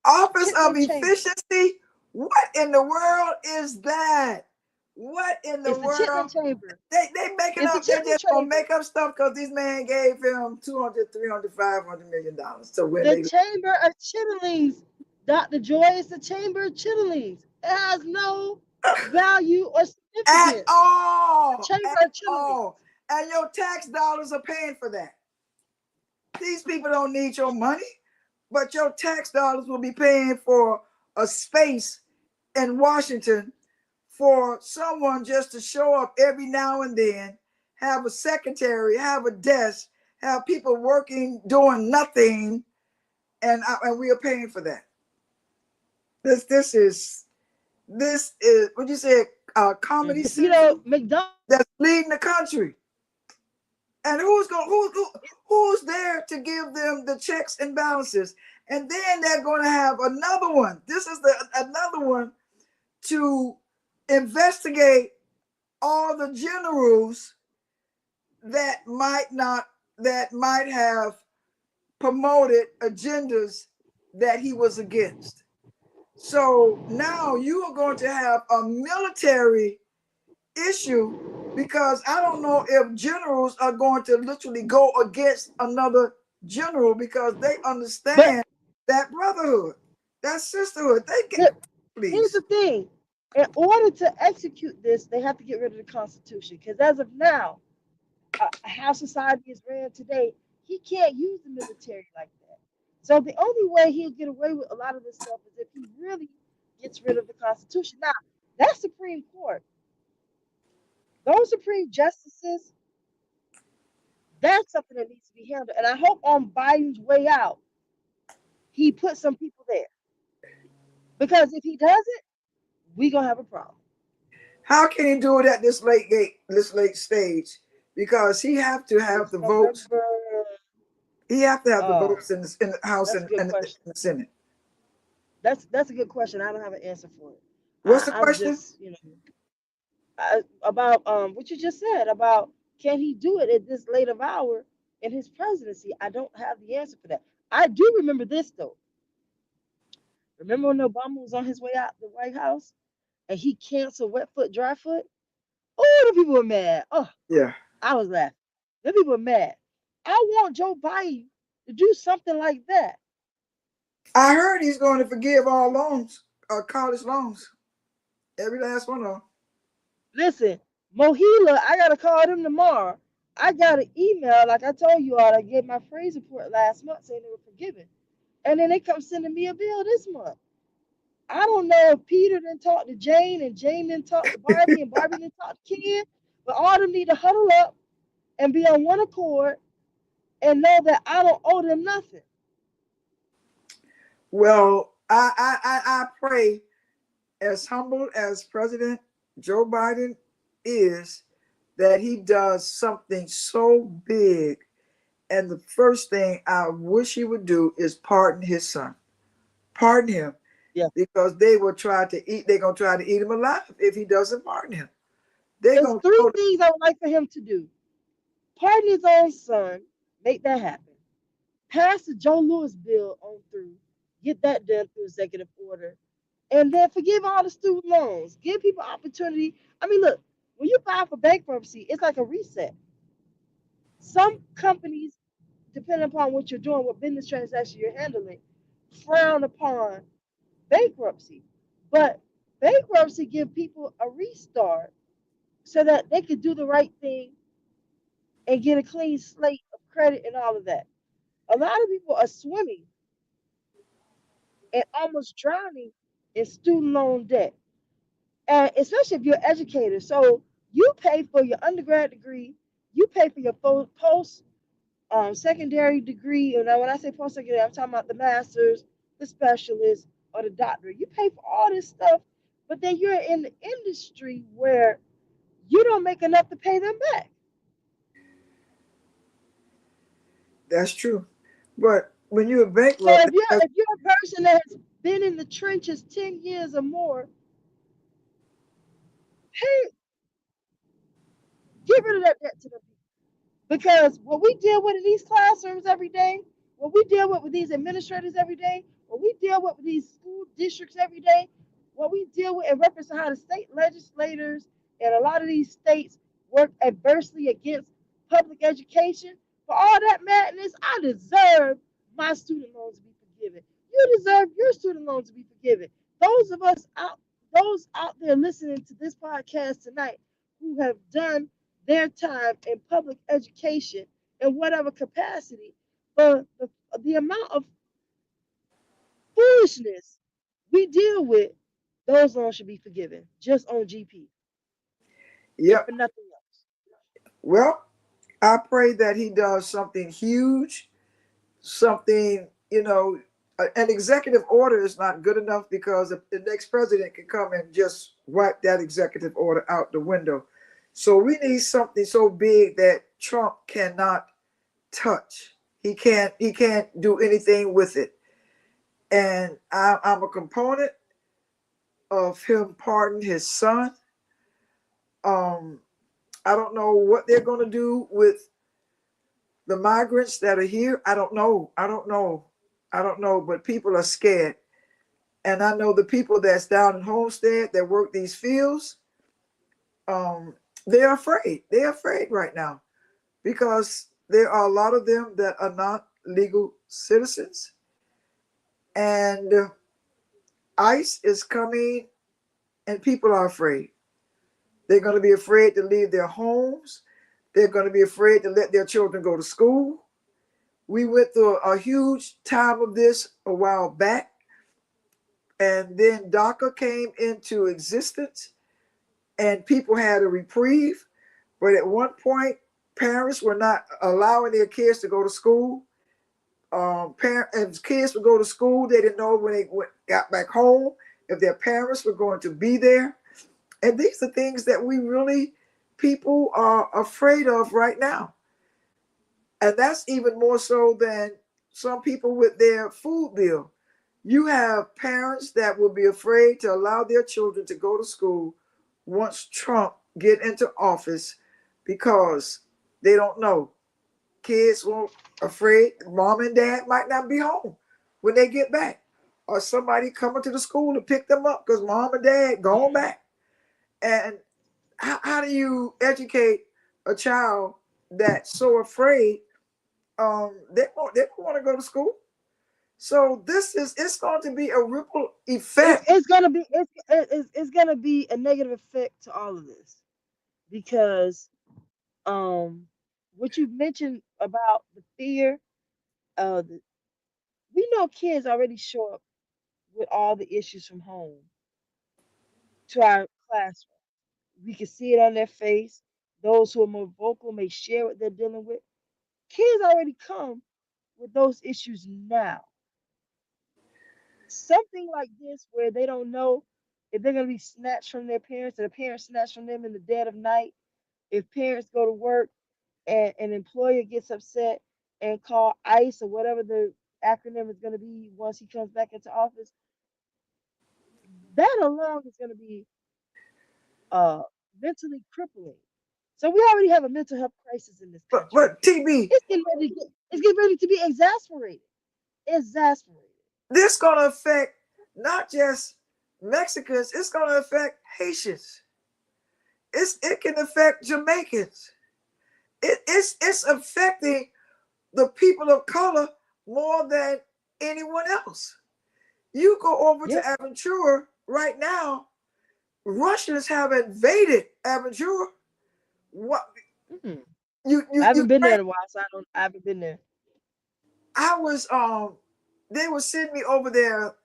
S5: Office of
S6: Chitlin chamber.
S5: efficiency? What in the world is that? What in the
S6: It's the
S5: world?
S6: chitlin chamber.
S5: They making
S6: It's
S5: up,
S6: the
S5: they
S6: chitlin
S5: just gonna
S6: chamber.
S5: make up stuff because this man gave him 200, 300, 500 million dollars. So when
S6: The
S5: they
S6: chamber of chitterlings. Dr. Joy is the chamber of chitterlings. It has no value or
S5: at
S6: significance.
S5: all,
S6: Chamber
S5: at
S6: of chitterlings.
S5: all, and your tax dollars are paying for that. These people don't need your money, but your tax dollars will be paying for a space in Washington for someone just to show up every now and then, have a secretary, have a desk, have people working doing nothing, and we are paying for that. This is what you said, comedy
S6: You
S5: central
S6: know, McDonald's.
S5: that's leading the country. And who's there to give them the checks and balances? And then they're going to have another one. This is another one to investigate all the generals that might have promoted agendas that he was against. So now you are going to have a military issue, because I don't know if generals are going to literally go against another general, because they understand that brotherhood, that sisterhood. They can,
S6: Here's
S5: please.
S6: the thing. In order to execute this, they have to get rid of the Constitution. Because as of now, how society is ran today, he can't use the military like that. So the only way he'll get away with a lot of this stuff is if he really gets rid of the Constitution. Now, that's Supreme Court. Those Supreme Justices, that's something that needs to be handled. And I hope on Biden's way out, he puts some people there. Because if he doesn't, we're going to have a problem.
S5: How can he do it at this late stage? Because he have to have the votes. He have to have the votes in the House and the Senate.
S6: That's a good question. I don't have an answer for it.
S5: What's the question?
S6: Just, about what you just said about can he do it at this late of hour in his presidency? I don't have the answer for that. I do remember this though. Remember when Obama was on his way out the White House and he canceled wet foot, dry foot? Oh, the people were mad. Oh,
S5: yeah.
S6: I was laughing. The people were mad. I want Joe Biden to do something like that.
S5: I heard he's going to forgive all loans, college loans, every last one of them.
S6: Listen, Mohila, I gotta call them tomorrow. I got an email, like I told you all, I gave my phrase report last month saying they were forgiven. And then they come sending me a bill this month. I don't know if Peter didn't talk to Jane and Jane didn't talk to Barbie and Barbie didn't talk to Ken, but all of them need to huddle up and be on one accord and know that I don't owe them nothing.
S5: Well, I pray, as humble as President Joe Biden is, that he does something so big. And the first thing I wish he would do is pardon his son. Pardon him.
S6: Yeah.
S5: Because they're going to try to eat him alive if he doesn't pardon him.
S6: There's three things I would like for him to do. Pardon his own son, make that happen. Pass the Joe Lewis bill on through, get that done through executive order, and then forgive all the student loans. Give people opportunity. I mean, look, when you file for bankruptcy, it's like a reset. Some companies, depending upon what you're doing, what business transaction you're handling, frown upon bankruptcy. But bankruptcy gives people a restart so that they could do the right thing and get a clean slate of credit and all of that. A lot of people are swimming and almost drowning in student loan debt. And especially if you're an educator. So you pay for your undergrad degree, you pay for your post secondary degree. And when I say post secondary, I'm talking about the master's, the specialist, or the doctorate. You pay for all this stuff, but then you're in the industry where you don't make enough to pay them back.
S5: That's true. But when you're a bankrupt,
S6: so if you're a person that has been in the trenches 10 years or more, hey, get rid of that debt to them. Because what we deal with in these classrooms every day, what we deal with these administrators every day, what we deal with these school districts every day, what we deal with in reference to how the state legislators and a lot of these states work adversely against public education, for all that madness, I deserve my student loans to be forgiven. You deserve your student loans to be forgiven. Those out there listening to this podcast tonight who have done their time in public education in whatever capacity, but the amount of foolishness we deal with, those loans should be forgiven just on GP.
S5: Yeah.
S6: For nothing else.
S5: Well, I pray that he does something huge, something, an executive order is not good enough because the next president can come and just wipe that executive order out the window. So we need something so big that Trump cannot touch. He can't do anything with it. And I'm a component of him pardoning his son. I don't know what they're going to do with the migrants that are here. I don't know, but people are scared. And I know the people that's down in Homestead that work these fields, they're afraid. They're afraid right now because there are a lot of them that are not legal citizens. And ICE is coming and people are afraid. They're going to be afraid to leave their homes. They're going to be afraid to let their children go to school. We went through a huge time of this a while back. And then DACA came into existence and people had a reprieve. But at one point, parents were not allowing their kids to go to school. As kids would go to school, they didn't know when they got back home if their parents were going to be there. And these are things that people are afraid of right now. And that's even more so than some people with their food bill. You have parents that will be afraid to allow their children to go to school once Trump get into office because they don't know. Kids were afraid mom and dad might not be home when they get back, or somebody coming to the school to pick them up because mom and dad gone back. And how do you educate a child that's so afraid they don't want to go to school? So it's going to be a ripple effect.
S6: It's gonna be a negative effect to all of this because what you mentioned about the fear, we know kids already show up with all the issues from home to our classroom. We can see it on their face. Those who are more vocal may share what they're dealing with. Kids already come with those issues now. Something like this where they don't know if they're going to be snatched from their parents or the parents snatched from them in the dead of night. If parents go to work and an employer gets upset and call ICE or whatever the acronym is going to be once he comes back into office, that alone is going to be mentally crippling. So we already have a mental health crisis in this country.
S5: But TB,
S6: It's getting ready to be exasperated.
S5: This going to affect not just Mexicans, it's going to affect Haitians. It can affect Jamaicans. It's affecting the people of color more than anyone else. You go over to Aventura right now, Russians have invaded Aventura. What?
S6: I haven't been there in a while, so I haven't been there.
S5: I was they would send me over there,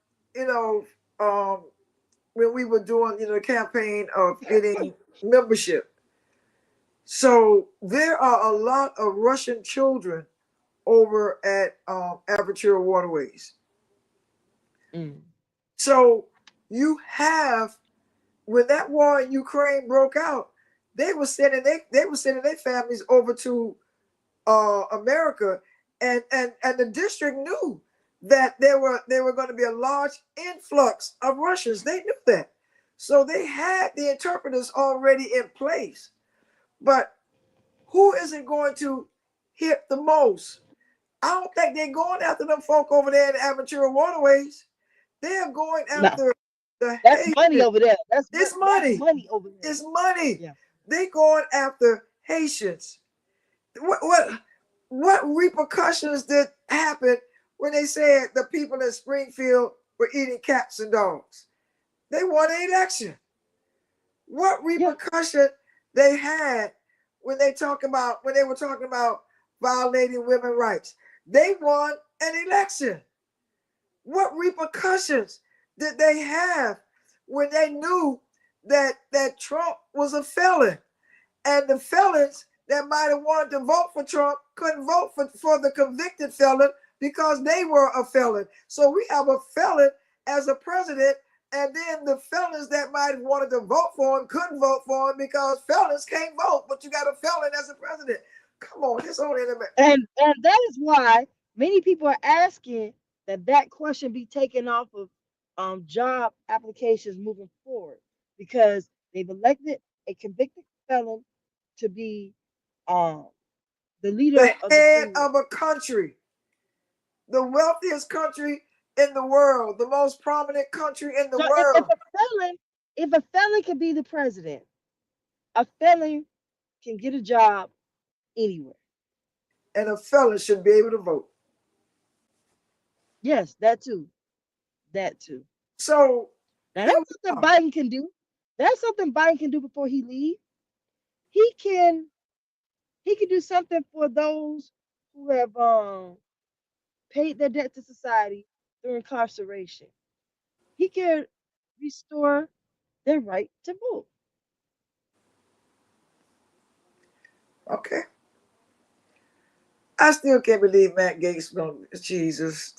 S5: when we were doing, the campaign of getting membership. So there are a lot of Russian children over at Aventura Waterways. So you have, when that war in Ukraine broke out, they were sending their families over to America, and the district knew that there were going to be a large influx of Russians. They knew that, so they had the interpreters already in place. But who isn't going to hit the most? I don't think they're going after them folk over there in the Aventura Waterways. They're going after
S6: that's money over there. That's
S5: money.
S6: Money over there.
S5: It's money.
S6: Yeah.
S5: They going after Haitians. What repercussions did happen when they said the people in Springfield were eating cats and dogs? They won an election. What repercussion they had when they were talking about violating women's rights? They won an election. What repercussions did they have when they knew that Trump was a felon, and the felons that might have wanted to vote for Trump couldn't vote for the convicted felon because they were a felon. So we have a felon as a president, and then the felons that might have wanted to vote for him couldn't vote for him because felons can't vote, but you got a felon as a president. Come on, it's only in America.
S6: And that is why many people are asking that question be taken off of job applications moving forward, because they've elected a convicted felon to be um the leader
S5: The
S6: of the
S5: head
S6: free
S5: of
S6: world.
S5: a country, the wealthiest country in the world, the most prominent country in the
S6: So
S5: world.
S6: if a felon can be the president, a felon can get a job anywhere.
S5: And a felon should be able to vote.
S6: Yes, that too. That too.
S5: So
S6: Now
S5: here
S6: that's
S5: we
S6: something
S5: are.
S6: Biden can do. That's something Biden can do before he leaves. He can do something for those who have paid their debt to society through incarceration. He can restore their right to vote.
S5: Okay. I still can't believe Matt Gaetz going Jesus.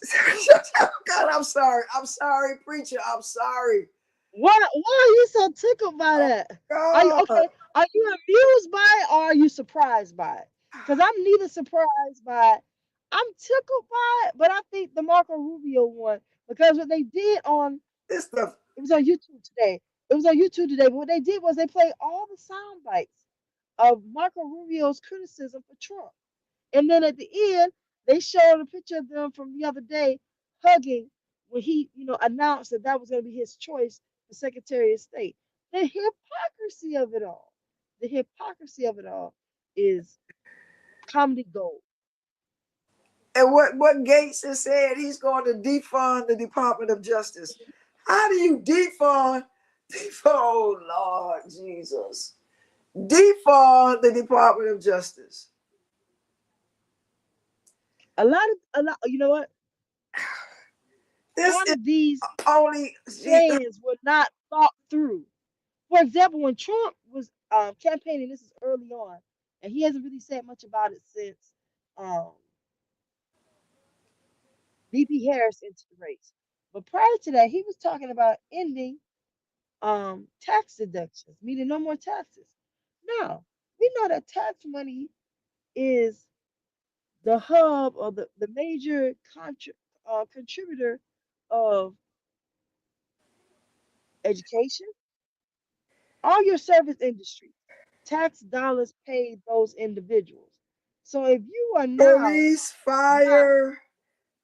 S5: God, I'm sorry. I'm sorry, preacher. I'm sorry.
S6: Why are you so tickled by
S5: Oh
S6: that? Are you
S5: God.
S6: okay? Are you amused by it or are you surprised by it? Because I'm neither surprised by it. I'm tickled by it, but I think the Marco Rubio one, because what they did on
S5: This stuff.
S6: it was on YouTube today. It was on YouTube today, but what they did was they played all the sound bites of Marco Rubio's criticism for Trump. And then at the end, they showed a picture of them from the other day hugging when he, announced that was going to be his choice for Secretary of State. The hypocrisy of it all. The hypocrisy of it all is comedy gold.
S5: And what Gates has said, he's going to defund the Department of Justice. How do you defund? Oh Lord Jesus. Defund the Department of Justice.
S6: A lot, you know what? A
S5: This
S6: lot
S5: is
S6: of these
S5: only
S6: plans were not thought through. For example, when Trump was campaigning, this is early on, and he hasn't really said much about it since um, VP Harris entered the race. But prior to that, he was talking about ending tax deductions, meaning no more taxes. Now, we know that tax money is the hub or the major contributor of education, all your service industry. Tax dollars pay those individuals. So if you are now
S5: police,
S6: not,
S5: fire,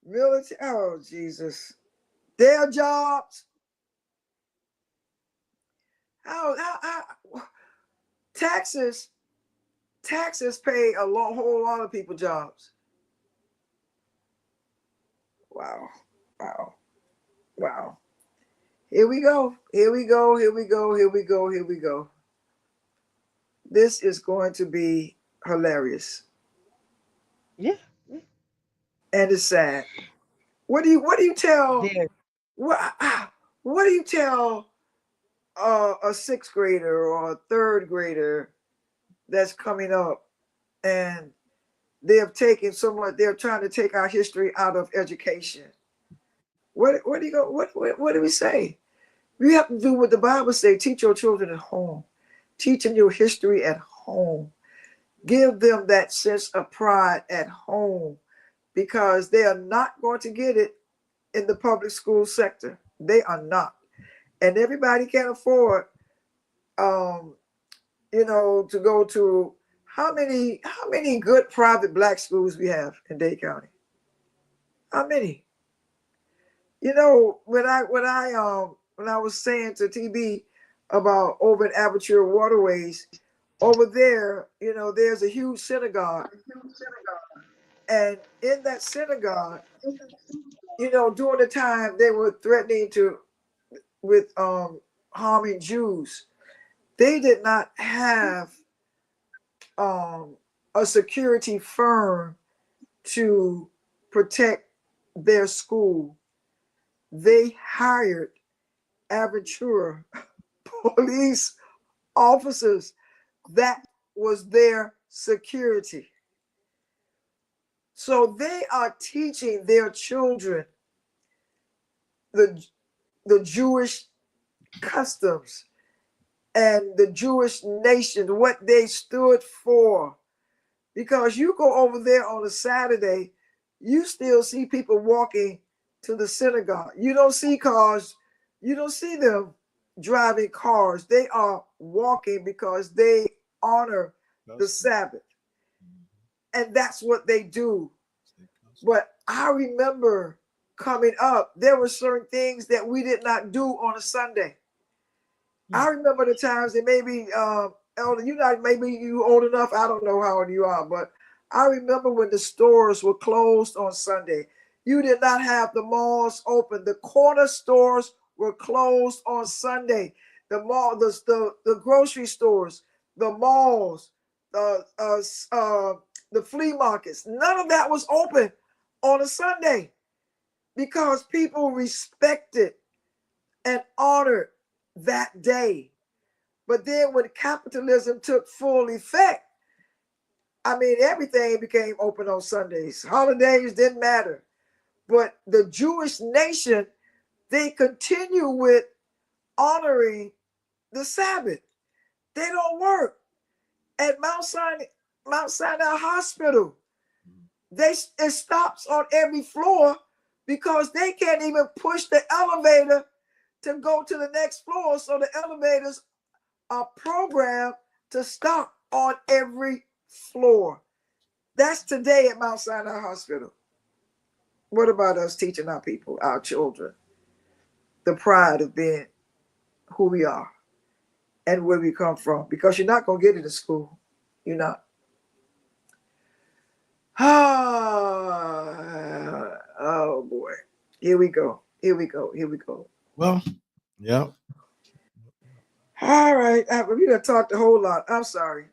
S5: military. Oh Jesus. Their jobs. How taxes pay a whole lot of people jobs. Wow. Wow. Wow. Here we go. Here we go. Here we go. Here we go. Here we go. This is going to be hilarious.
S6: yeah,
S5: And it's sad. What do you tell
S6: there.
S5: what do you tell a sixth grader or a third grader that's coming up and they have taken so much, they're trying to take our history out of education? What do you go? What do we say? We have to do what the Bible says. Teach your children at home. Teach them your history at home. Give them that sense of pride at home, because they are not going to get it in the public school sector. They are not. And everybody can't afford, to go to how many good private black schools we have in Dade County? How many? When I was saying to TB about over in Aperture Waterways, over there, there's a huge synagogue. And in that synagogue, during the time they were threatening with harming Jews, they did not have a security firm to protect their school. They hired Aventura police officers. That was their security. So they are teaching their children the Jewish customs and the Jewish nation, what they stood for. Because you go over there on a Saturday, you still see people walking to the synagogue. You don't see cars. You don't see them driving cars. They are walking because they honor the Sabbath. And that's what they do. But I remember coming up, there were certain things that we did not do on a Sunday. I remember the times that maybe Elder, maybe you old enough. I don't know how old you are, but I remember when the stores were closed on Sunday. You did not have the malls open. The corner stores were closed on Sunday. The mall, the grocery stores, the malls, the flea markets. None of that was open on a Sunday because people respected and honored that day. But then when capitalism took full effect, I mean, everything became open on Sundays. Holidays didn't matter. But the Jewish nation, they continue with honoring the Sabbath. They don't work. At Mount Sinai Hospital, it stops on every floor because they can't even push the elevator to go to the next floor. So the elevators are programmed to stop on every floor. That's today at Mount Sinai Hospital. What about us teaching our people, our children, the pride of being who we are and where we come from? Because you're not going to get it in school. You're not. Oh boy. Here we go.
S4: Well, yeah.
S5: All right. We done talked a whole lot. I'm sorry.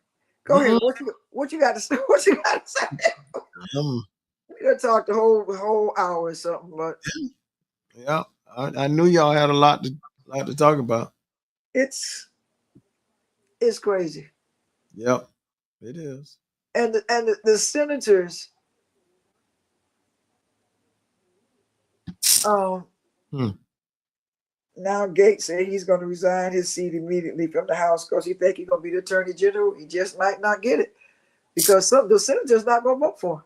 S5: Go ahead. What you got to say? What you got to say? We done talked the whole hour or something, but
S4: yeah, I knew y'all had a lot to talk about.
S5: It's crazy.
S4: Yep, it is.
S5: And the senators, now Gates said he's going to resign his seat immediately from the House because he think he's going to be the Attorney General. He just might not get it because the senators not going to vote for him.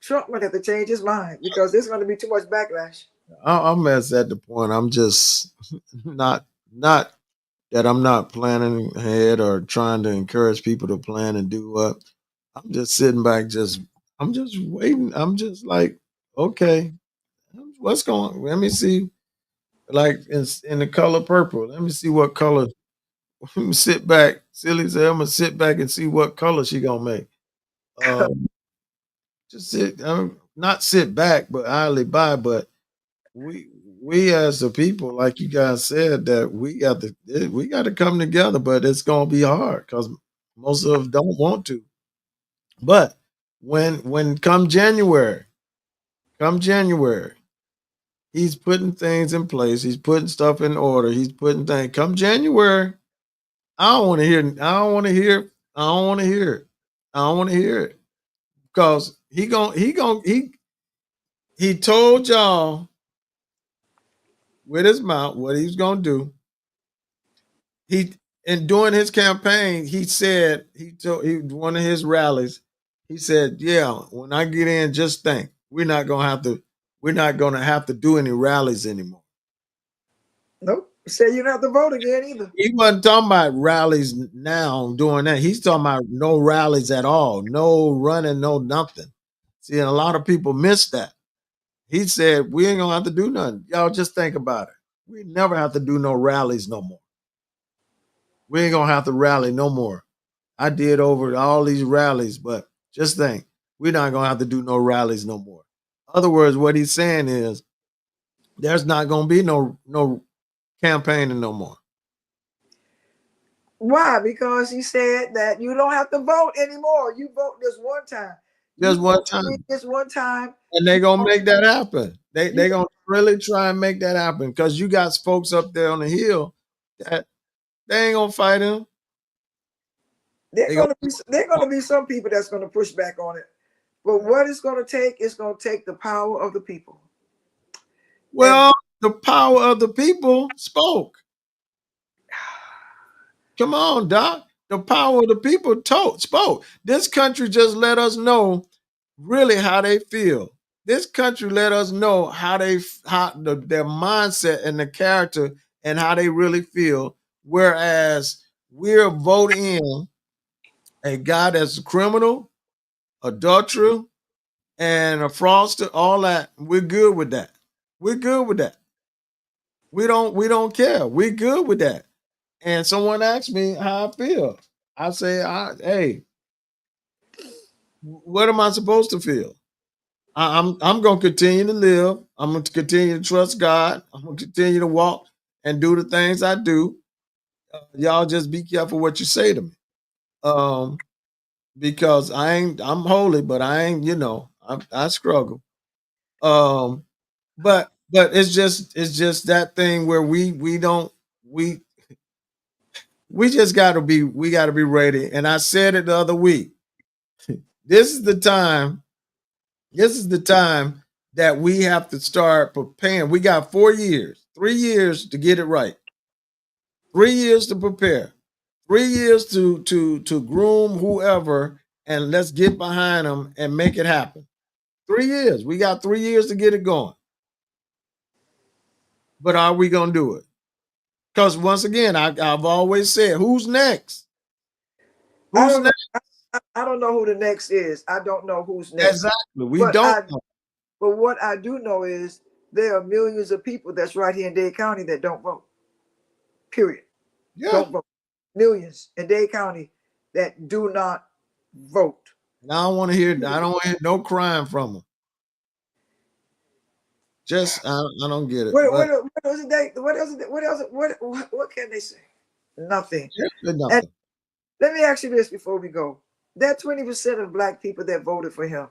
S5: Trump might have to change his mind because there's going to be too much backlash.
S4: I'm at the point. I'm just not that I'm not planning ahead or trying to encourage people to plan and do what. I'm just sitting back, I'm just waiting. I'm just like, okay, what's going on? Let me see. Like in the color purple. Let me see what color. Let me sit back. Silly said, I'm gonna sit back and see what color she gonna make. Just sit. Not sit back, but idly by. But we as the people, like you guys said, that we got to come together. But it's gonna be hard because most of us don't want to. But when come January, he's putting things in place. He's putting stuff in order. He's putting things. Come January, I don't want to hear it because he told y'all with his mouth what he's gonna do. During his campaign, he said one of his rallies. He said, "Yeah, when I get in, just think we're not gonna have to do any rallies anymore."
S5: Nope. He said you don't have to vote again either.
S4: He wasn't talking about rallies now doing that. He's talking about no rallies at all, no running, no nothing. See, and a lot of people miss that. He said, we ain't gonna have to do nothing. Y'all just think about it. We never have to do no rallies no more. We ain't gonna have to rally no more. I did over all these rallies, but just think, we're not gonna have to do no rallies no more. In other words, what he's saying is there's not gonna be no campaigning no more.
S5: Why? Because he said that you don't have to vote anymore. You vote this one time.
S4: Just one time.
S5: This one time.
S4: And they're gonna make that happen. They're gonna really try and make that happen because you got folks up there on the hill that they ain't gonna fight him.
S5: They're gonna be some people that's gonna push back on it. But what it's going to take is going to take the power of the people.
S4: Well, the power of the people spoke. Come on, Doc. The power of the people spoke. This country just let us know really how they feel. This country let us know how their mindset and the character and how they really feel. Whereas we're voting in a guy that's a criminal, adulterer, and a fraudster, all that. We're good with that. We're good with that. We don't care. We're good with that. And someone asked me how I feel. I say, hey, what am I supposed to feel? I'm gonna continue to live. I'm gonna continue to trust God. I'm gonna continue to walk and do the things I do. Y'all just be careful what you say to me. Because I'm holy, but I ain't, I struggle. But it's just that thing where we just gotta be ready. And I said it the other week. This is the time that we have to start preparing. We got 4 years, 3 years to get it right. 3 years to prepare. 3 years to groom whoever, and let's get behind them and make it happen. 3 years. We got 3 years to get it going. But are we gonna do it? Because once again, I've always said, who's next?
S5: I
S4: Who's
S5: don't know.
S4: next?
S5: I don't know who the next is. I don't know who's next.
S4: Exactly. We
S5: But
S4: don't know.
S5: But what I do know is there are millions of people that's right here in Dade County that don't vote. Period.
S4: Yeah.
S5: Don't vote. Millions in Dade County that do not vote.
S4: And I don't want to hear no crying from them. Just I don't get it.
S5: What else? What can they say? Nothing.
S4: Nothing.
S5: And let me ask you this before we go. That 20% of black people that voted for him,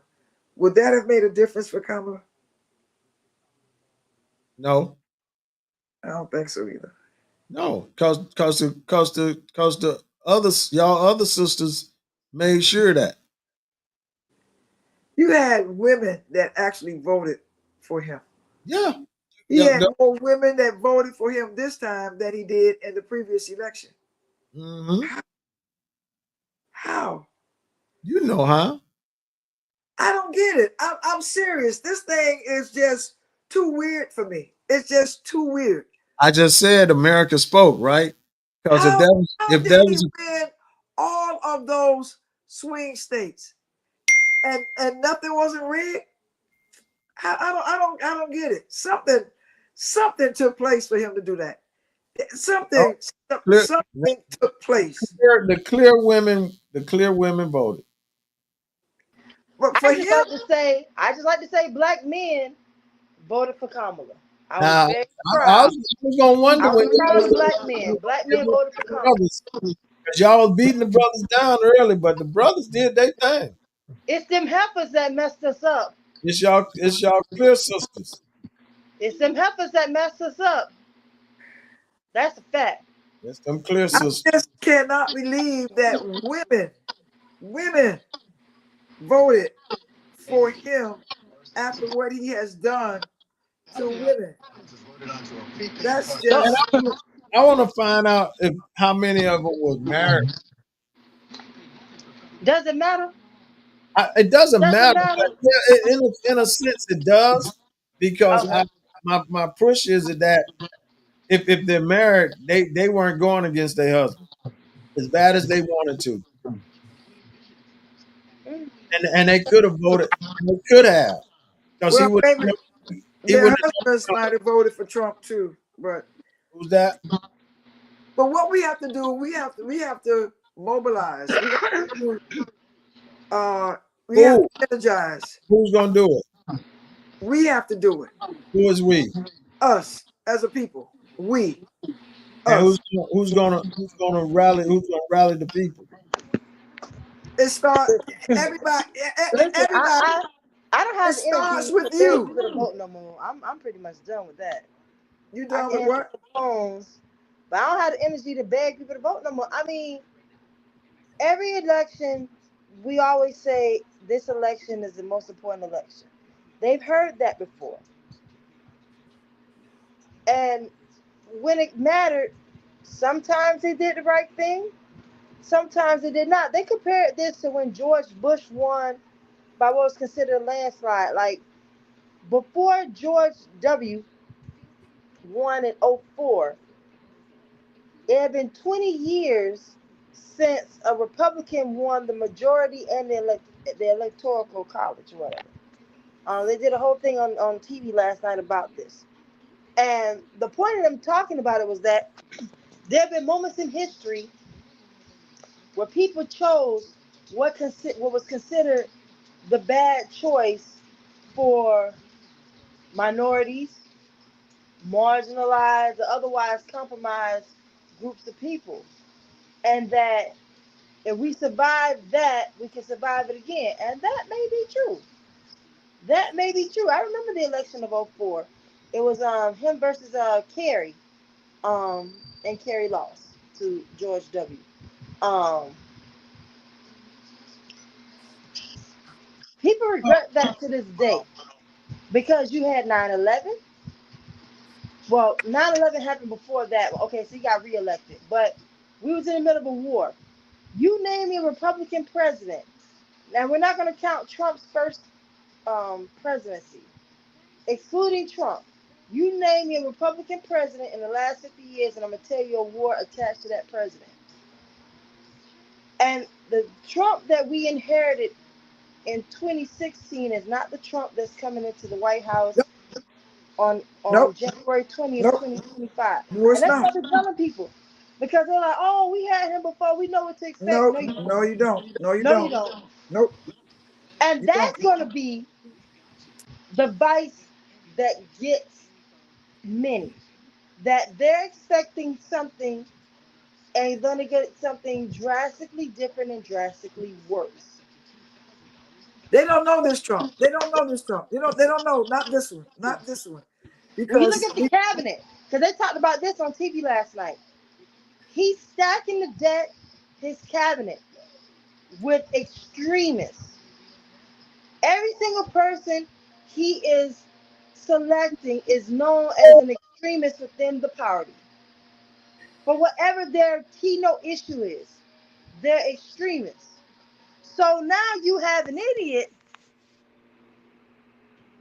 S5: would that have made a difference for Kamala?
S4: No.
S5: I don't think so either.
S4: No, cause the other sisters made sure that.
S5: You had women that actually voted for him.
S4: Yeah.
S5: He had more women that voted for him this time than he did in the previous election.
S4: Mm-hmm.
S5: How?
S4: You know how?
S5: I don't get it. I'm serious. This thing is just too weird for me. It's just too weird.
S4: I just said America spoke, right? Because
S5: How
S4: if
S5: did
S4: there
S5: he
S4: was
S5: win all of those swing states and nothing wasn't rigged? I don't get it. Something took place for him to do that. Something took place.
S4: The clear women voted.
S5: But for
S6: I
S5: him,
S6: just like to say black men voted for Kamala. I
S4: Now,
S6: was very
S4: I
S6: proud.
S4: was gonna wonder
S6: I
S4: when
S6: was proud of black men. Black men voted for Kamala.
S4: because y'all was beating the brothers down early, but the brothers did their thing.
S6: It's them heifers that messed us up.
S4: It's y'all clear sisters.
S6: It's them heifers that messed us up. That's a fact.
S4: It's them clear
S5: I
S4: sisters.
S5: just cannot believe that women voted for him after what he has done to women. That's just.
S4: I want to find out how many of them was married.
S6: Does it matter?
S4: It doesn't matter.
S6: matter.
S4: Yeah, in a sense, it does because my push is that if they're married, they weren't going against their husband as bad as they wanted to, and they could have voted. They could have because
S5: Well, maybe their
S4: would.
S5: husbands might have voted for Trump too, but
S4: Who's that?
S5: But what we have to do, we have to mobilize. We have to energize.
S4: Who's gonna do it?
S5: We have to do it.
S4: Who is we?
S5: Us as a people. We.
S4: And who's gonna rally? Who's gonna rally the people?
S5: It starts everybody. Everybody.
S6: I don't have
S5: it starts with you.
S6: To vote no more. I'm pretty much done with that.
S5: You done with what?
S6: Phones, but I don't have the energy to beg people to vote no more. I mean, every election, we always say this election is the most important election. They've heard that before. And when it mattered, sometimes they did the right thing, sometimes they did not. They compared this to when George Bush won by what was considered a landslide. Like before George W. won in '04, it had been 20 years since a Republican won the majority and the electoral college or whatever. They did a whole thing on TV last night about this. And the point of them talking about it was that there have been moments in history where people chose what was considered the bad choice for minorities, marginalized, or otherwise compromised groups of people. And that if we survive that, we can survive it again. And that may be true. That may be true. I remember the election of '04. It was him versus Kerry. And Kerry lost to George W. Um, People regret that to this day because you had 9/11. Well, 9/11 happened before that. Okay, so he got reelected, but we was in the middle of a war. You name me a Republican president. Now we're not going to count Trump's first presidency, excluding Trump. You name me a Republican president in the last 50 years, and I'm going to tell you a war attached to that president. And the Trump that we inherited in 2016 is not the Trump that's coming into the White House on
S5: Nope.
S6: January 20th,
S5: Nope.
S6: 2025.
S5: No,
S6: And
S5: it's
S6: that's
S5: not.
S6: what they're telling people. Because they're like, oh, we had him before. We know what to expect.
S5: No,
S6: No, you
S5: no,
S6: don't.
S5: you don't. No, you
S6: No, you
S5: don't.
S6: don't.
S5: Nope,
S6: And
S5: you don't.
S6: that's going to be the vice that gets many. That they're expecting something and going to get something drastically different and drastically worse.
S5: They don't know this Trump. They don't know this Trump. They don't know. Not this one. Not this one.
S6: When you look
S5: Because
S6: at the cabinet, because they talked about this on TV last night, he's stacking the deck, his cabinet, with extremists. Every single person he is selecting is known as an extremist within the party. For whatever their keynote issue is, they're extremists. So now you have an idiot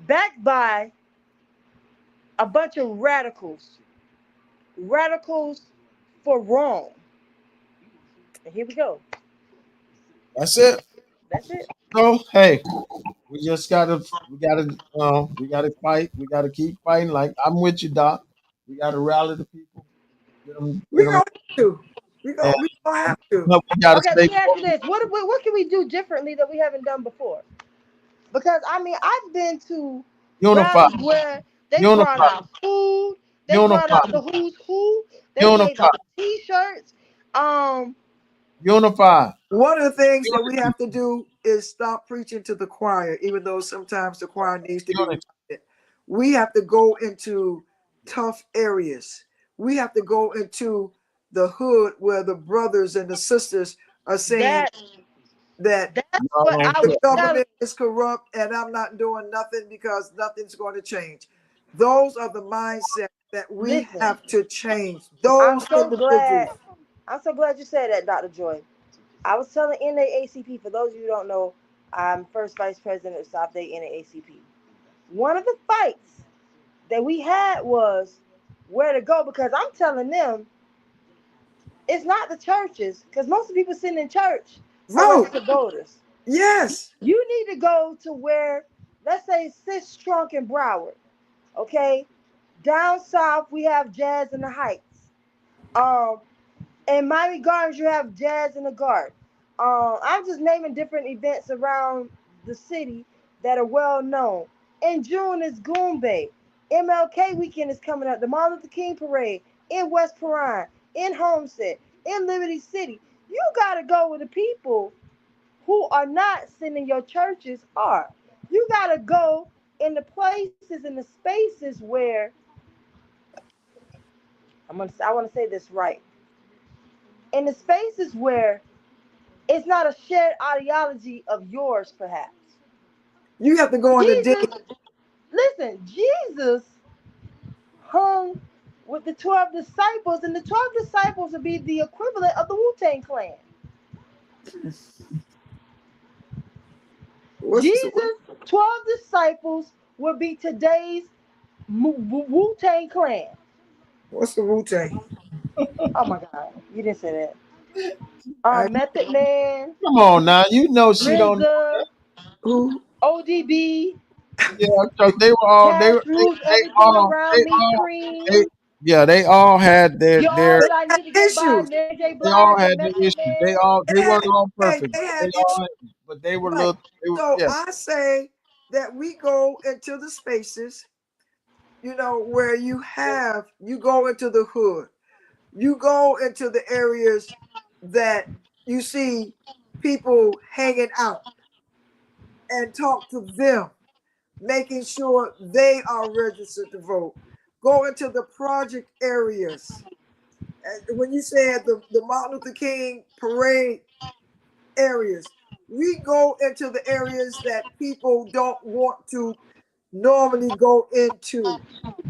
S6: backed by a bunch of radicals. Radicals for wrong. And here we go.
S4: That's it.
S6: That's it.
S4: So hey, we gotta fight. We gotta keep fighting. Like I'm with you, Doc. We gotta rally the people,
S5: we
S4: get them,
S5: gonna have to.
S4: and
S5: We gonna have to.
S4: but we gotta
S6: Okay, let
S4: stay
S6: me ask you
S4: focused.
S6: this. What can we do differently that we haven't done before? Because I mean, I've been to
S4: Unify,
S6: rallies where they brought
S4: unify,
S6: out food, they brought
S4: unify,
S6: out the who's who, they gave
S4: unify,
S6: out T-shirts. Um,
S4: unify.
S5: One of the things that we
S4: Unity,
S5: have to do is stop preaching to the choir, even though sometimes the choir needs to be
S4: unity.
S5: reminded. We have to go into tough areas. We have to go into the hood where the brothers and the sisters are saying
S6: that
S5: that
S6: that's what
S4: No,
S6: I
S5: the
S6: was telling.
S5: government is corrupt and I'm not doing nothing because nothing's going to change. Those are the mindset that we
S6: Listen,
S5: have to change.
S6: I'm
S5: Those
S6: so glad.
S5: individuals.
S6: I'm so glad you said that, Dr. Joy. I was telling NAACP. For those of you who don't know, I'm first vice president of South Day NAACP. One of the fights that we had was where to go because I'm telling them it's not the churches because most of the people sitting in church are
S5: Vote.
S6: registered voters.
S5: Yes.
S6: You need to go to where, let's say, Sis Trunk and Broward. Okay, down south we have Jazz in the Heights. Um, in Miami Gardens you have Jazz in the Garden. I'm just naming different events around the city that are well known. In June is Goombay. MLK weekend is coming up. The Martin Luther King Parade in West Perrine, in Homestead, in Liberty City. You gotta go with the people who are not sending your churches are. You gotta go in the places and the spaces where I want to say this right. In the spaces where It's not a shared ideology of yours, perhaps.
S5: You have to go into
S6: Jesus,
S5: digging.
S6: listen, Jesus hung with the 12 disciples, and the 12 disciples would be the equivalent of the Wu-Tang Clan. Jesus, 12 disciples would be today's Wu-Tang Clan.
S5: What's the Wu-Tang?
S6: Oh my God, you didn't say that. Method Man,
S4: Come on now, you know she don't know
S6: RZA,
S4: that.
S5: Who?
S6: ODB,
S4: Yeah, because they were all
S6: Cash Rules, Everything Around Me,
S4: they
S6: Cream.
S4: yeah, they all had
S6: You're all
S5: They
S6: that I
S5: had
S6: need to get by,
S5: issues.
S6: Mary J.
S4: they all
S6: Blige
S4: had
S6: and
S4: their
S6: Method
S4: issues.
S6: Man.
S4: They
S5: They had,
S4: weren't all
S5: hey,
S4: perfect,
S5: they
S4: but they
S5: had
S4: all
S5: issues.
S4: but they were
S5: Right.
S4: little they were,
S5: So
S4: yeah.
S5: I say that we go into the spaces, where you go into the hood, you go into the areas that you see people hanging out and talk to them, making sure they are registered to vote. Go into the project areas. And when you said the Martin Luther King parade areas, we go into the areas that people don't want to normally go into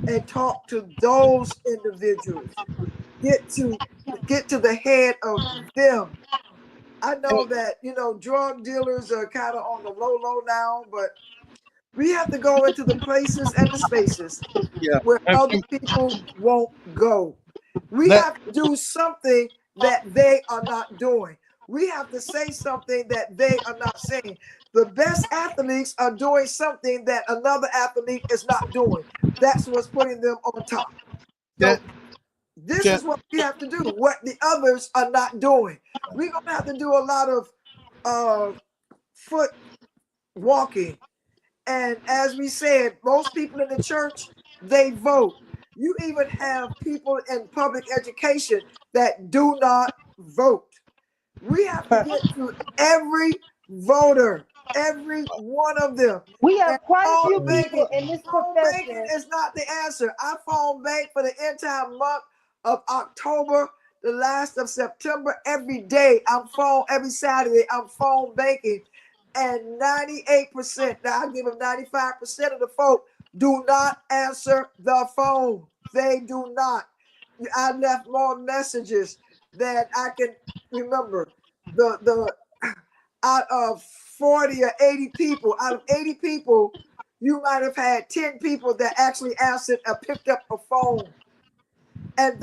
S5: and talk to those individuals. Get to get to the head of them. I know that drug dealers are kind of on the low now, but we have to go into the places and the spaces
S4: Yeah.
S5: where
S4: And,
S5: other people won't go. We
S4: let
S5: have to do something that they are not doing. We have to say something that they are not saying. The best athletes are doing something that another athlete is not doing. That's what's putting them on top.
S4: can,
S5: So this
S4: can,
S5: is what we have to do, what the others are not doing. We're going to have to do a lot of foot walking. And as we said, most people in the church, they vote. You even have people in public education that do not vote. We have to get to every voter, every one of them.
S6: We
S5: And
S6: have quite a few
S5: phone
S6: people
S5: banking,
S6: in this
S5: phone banking
S6: profession.
S5: is not the answer. I phone bank for the entire month of October, the last of September. Every day, every Saturday, I'm phone banking. And 98%, now I give them 95% of the folk do not answer the phone. They do not. I left more messages than I can remember. The Out of 40 or 80 people, out of 80 people, you might have had 10 people that actually answered or picked up a phone. And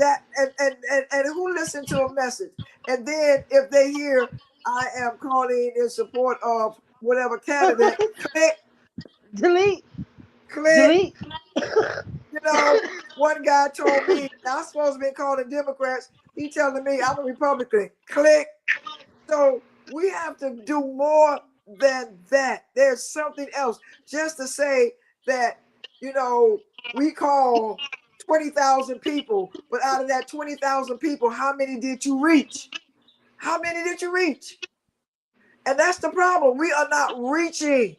S5: who listened to a message? And then if they hear I am calling in support of whatever candidate, click,
S6: Delete,
S5: click.
S6: delete.
S5: One guy told me I'm supposed to be calling Democrats. He telling me I'm a Republican. Click. So we have to do more than that. There's something else. Just to say that, we call 20,000 people, but out of that 20,000 people, how many did you reach? How many did you reach? And that's the problem. We are not reaching.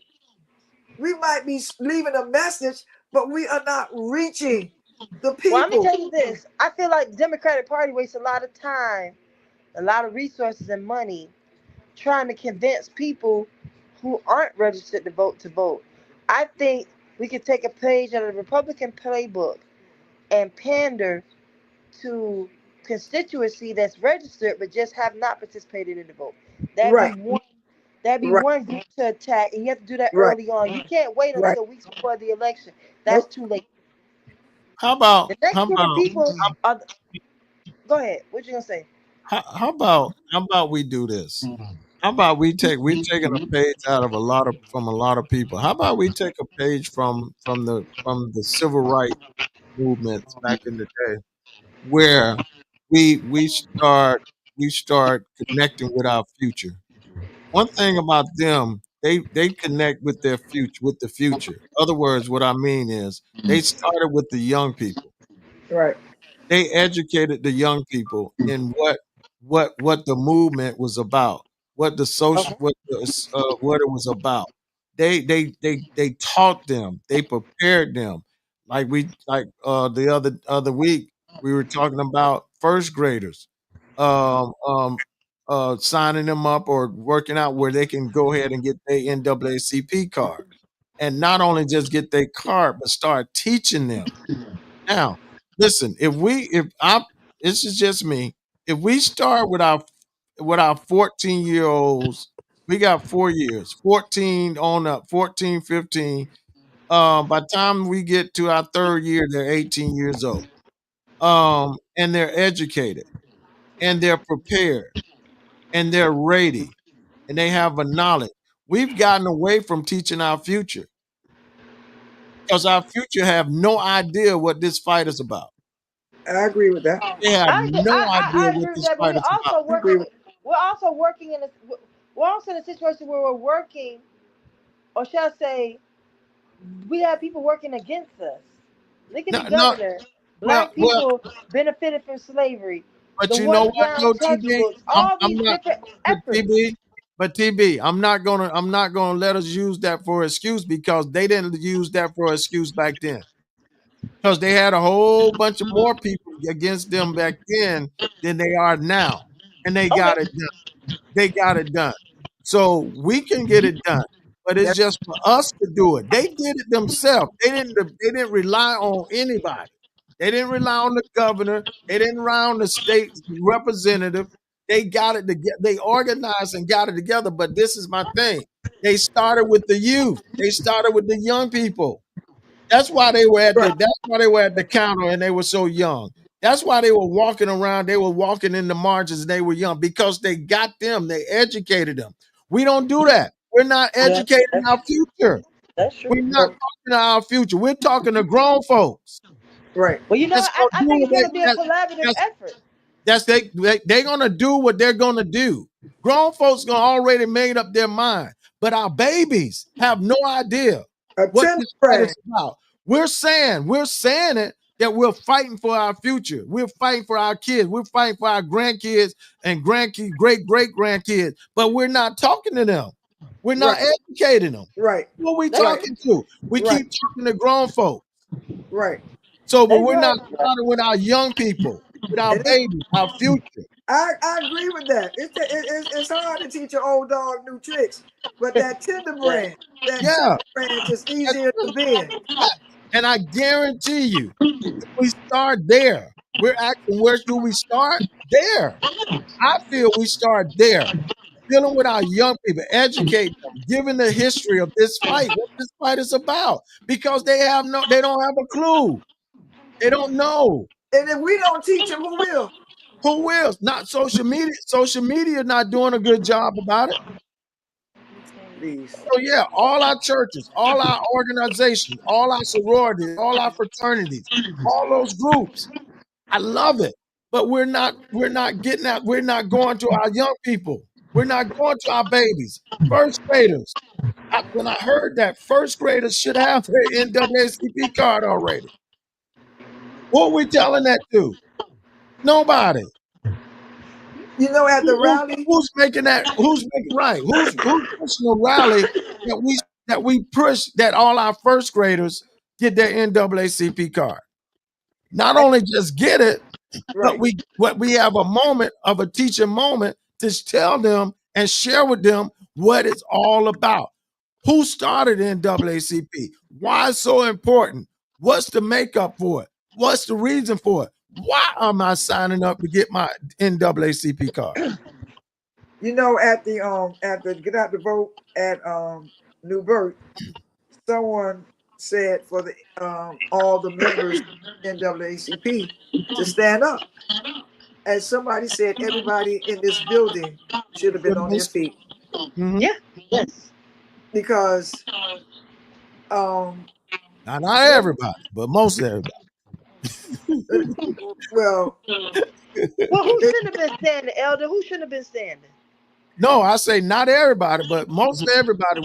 S5: We might be leaving a message, but we are not reaching the
S6: Well, let me
S5: people.
S6: tell you this. I feel like the Democratic Party wastes a lot of time, a lot of resources and money trying to convince people who aren't registered to vote to vote. I think we could take a page out of the Republican playbook and pander to constituency that's registered but just have not participated in the vote. That'd be
S5: Right,
S6: one. That'd be
S5: right,
S6: one group to attack, and you have to do that
S5: right,
S6: early on. You can't wait
S5: right.
S6: until weeks before the election. That's
S5: Nope.
S6: too late.
S4: how about
S6: The next group of people are. Go ahead. What you gonna say?
S4: how about we do this? How about we taking a page out of a lot of people. How about we take a page from the civil rights movements back in the day where we we start we start connecting with our future. One thing about them, they connect with their future with the future. Other words, what I mean is they started with the young people.
S5: Right.
S4: They educated the young people in what the movement was about, what the social
S6: Okay.
S4: what it was about. They taught them, they prepared them. The other week we were talking about first graders. Um, um, signing them up or working out where they can go ahead and get their NAACP card, and not only just get their card, but start teaching them. Now, listen, if I this is just me, if we start with our 14-year-olds, we got 4 years, 14 on up, 14, 15. By the time we get to our third year, they're 18 years old. And they're educated and they're prepared and they're ready and they have a knowledge. We've gotten away from teaching our future because our future have no idea what this fight is about.
S5: I agree with that.
S4: They have
S6: I
S4: no idea
S6: agree
S4: what
S6: with
S4: this
S6: that, but
S4: fight is about.
S6: we're also working in a we're also in a situation where we're working, or shall I say, we have people working against us. Look at
S4: No,
S6: the
S4: no,
S6: governor. Black
S4: well,
S6: people benefited from slavery.
S4: but
S6: The
S4: you know
S6: watered
S4: what,
S6: down
S4: though, TB,
S6: textbooks,
S4: I'm,
S6: all
S4: I'm
S6: these
S4: not.
S6: different
S4: But
S6: efforts.
S4: TB, I'm not gonna let us use that for excuse because they didn't use that for excuse back then. Because they had a whole bunch of more people against them back then than they are now, and they got
S6: Okay.
S4: it done. They got it done. So we can get it done, but it's just for us to do it. They did it themselves. They didn't rely on anybody. They didn't rely on the governor. They didn't rely on the state representative. They got it together. They organized and got it together. But this is my thing. They started with the youth. They started with the young people. That's why they were at the
S5: Right.
S4: that's why they were at the counter and they were so young. That's why they were walking around, they were walking in the margins and they were young because they got them, they educated them. We don't do that. We're not educating our future.
S6: That's true.
S4: We're not talking to our future. We're talking to grown folks.
S5: Right.
S6: Well, you know,
S4: That's gonna
S6: I
S4: do
S6: think
S4: what
S6: it's going to be a
S4: that,
S6: collaborative
S4: that's
S6: effort.
S4: that's they're gonna do what they're gonna do. Grown folks gonna already made up their mind, but our babies have no idea
S5: A
S4: what
S5: tender
S4: this fight
S5: brand.
S4: is about. We're saying it that we're fighting for our future. We're fighting for our kids. We're fighting for our grandkids and grandkids, great grandkids. But we're not talking to them. We're not
S5: Right.
S4: educating them.
S5: Right.
S4: Who are we
S6: That's right.
S4: talking to? We
S5: Right.
S4: keep talking to grown folks.
S5: Right.
S4: So, but
S6: That's
S4: we're not
S6: right.
S4: starting with our young people, with our
S5: And
S4: babies, our future.
S5: I agree with that. It's hard to teach an old dog new tricks, but that tender brand,
S4: Yeah.
S5: is easier to bend.
S4: And I guarantee you, if we start there, we're asking, where do we start? There. I feel we start there. Dealing with our young people, educate them, giving the history of this fight, what this fight is about. Because they don't have a clue. They don't know.
S5: And if we don't teach them, who will?
S4: Who will? Not social media. Social media not doing a good job about it.
S5: Please.
S4: So yeah, all our churches, all our organizations, all our sororities, all our fraternities, all those groups. I love it. But we're not getting out, we're not going to our young people. We're not going to our babies. First graders. When I heard that first graders should have their NAACP card already. Who are we telling that to? Nobody.
S5: You know, at the rally,
S4: Who's making that? Who's making right? Who's pushing a rally that we push that all our first graders get their NAACP card? Not only just get it,
S5: right?
S4: but we have a moment of a teaching moment to tell them and share with them what it's all about. Who started NAACP? Why it's so important? What's the makeup for it? What's the reason for it? Why am I signing up to get my NAACP card?
S5: You know, at the get out the vote at New Birth, someone said for the all the members in NAACP to stand up. And somebody said everybody in this building should have been on their feet.
S4: Mhm.
S6: Yeah. Yes.
S5: Because
S4: Not everybody, but most everybody.
S5: well,
S6: Well, who shouldn't have been standing, Elder? Who shouldn't have been standing?
S4: No, I say not everybody, but most everybody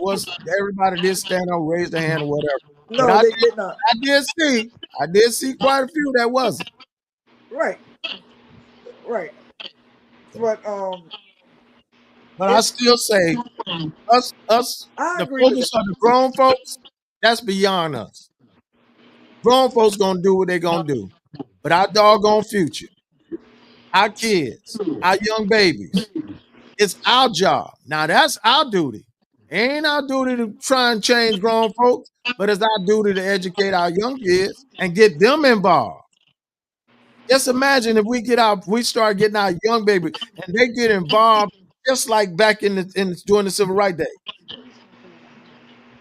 S4: did stand up, raise their hand or whatever.
S5: no,
S4: But
S5: they did not.
S4: I did see quite a few that wasn't.
S5: Right. But
S4: I still say us
S5: I
S4: the
S5: agree with
S4: focus on the grown folks, that's beyond us. Grown folks gonna do what they gonna do. But our doggone future, our kids, our young babies, It's our job. Now that's our duty. Ain't our duty to try and change grown folks, but it's our duty to educate our young kids and get them involved. Just imagine if we start getting our young baby and they get involved just like back in during the Civil Rights Day.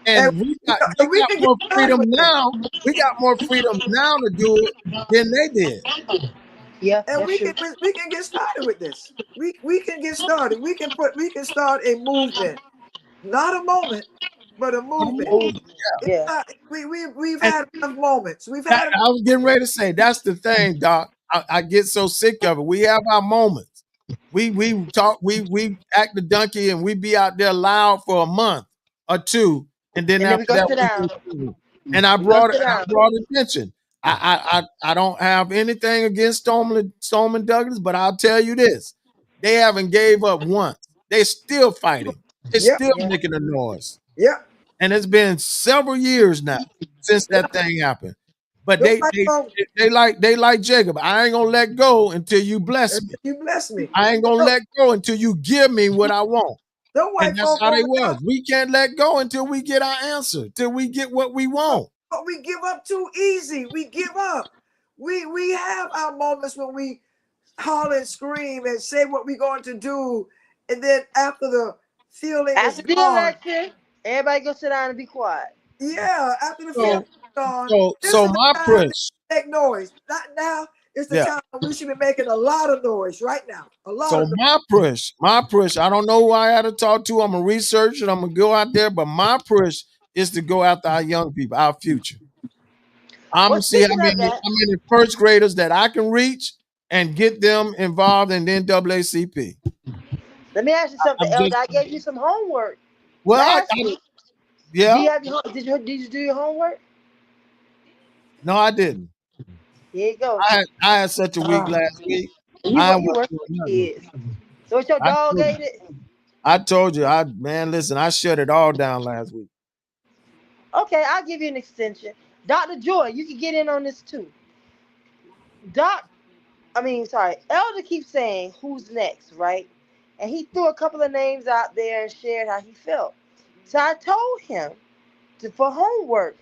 S5: And
S4: And
S5: we
S4: they
S5: we
S4: got
S5: can
S4: more
S5: get started
S4: freedom
S5: with that.
S4: now. We got more freedom now to do it than they did.
S6: Yeah,
S5: And
S6: that's true.
S5: we can get started with this. We can get started. We can start a movement, not a moment, but a movement.
S6: Oh,
S5: It's
S6: yeah.
S5: not, we've
S4: And
S5: had enough moments. We've had enough.
S4: I was getting ready to say that's the thing, Doc. I get so sick of it. We have our moments. We talk, we act the donkey, and we be out there loud for a month or two, and then
S6: And then we
S4: after
S6: go
S4: that
S6: sit
S4: we
S6: down.
S4: go through. And I
S6: We go
S4: brought
S6: sit
S4: and I
S6: down.
S4: brought attention. I don't have anything against Stoneman Douglas, but I'll tell you this: they haven't gave up once. They're still fighting. They're
S5: Yep,
S4: still
S6: Yeah.
S4: making a noise,
S5: yep.
S4: and it's been several years now since that thing happened. But
S5: Them white folk,
S4: they like Jacob. I ain't gonna let go until you bless me.
S5: you bless me.
S4: I ain't gonna
S5: Them
S4: let go until you give me what I want. And
S5: white
S4: that's
S5: folk
S4: how they
S5: over there,
S4: was. We can't let go until we get our answer, till we get what we want.
S5: but we give up too easy. We give up. We have our moments when we holler and scream and say what we're going to do, and then after the feeling is
S6: After the
S5: gone,
S6: election, everybody go sit down and be quiet.
S5: yeah, after the feeling
S4: So
S5: is gone,
S4: so
S5: this
S4: so
S5: is the
S4: my
S5: time to
S4: push,
S5: make noise. Not now. It's the
S4: yeah.
S5: time we should be making a lot of noise right now. A lot
S4: So
S5: of noise.
S4: my push. I don't know who I had to talk to. I'm gonna research it. I'm gonna go out there, but my push is to go after our young people, our future. I'm
S6: Well,
S4: gonna see
S6: speaking of that,
S4: how many first graders that I can reach and get them involved in the NAACP.
S6: let me ask you something,
S4: I'm
S6: Elder.
S4: just
S6: I gave you some homework
S4: well,
S6: last week. Do
S4: yeah.
S6: you have your did you do your homework?
S4: No, I didn't.
S6: Here you go.
S4: I had such a week
S5: Ah,
S4: last week.
S6: And
S4: I
S6: you
S4: wasn't
S6: work
S4: doing
S6: with
S4: nothing.
S6: kids. So it's your
S4: I
S6: dog
S4: told
S6: ate it?
S4: I told you, listen, I shut it all down last week.
S6: Okay, I'll give you an extension. Dr. Joy, you can get in on this too. Elder keeps saying who's next, right? And he threw a couple of names out there and shared how he felt. So I told him for homework,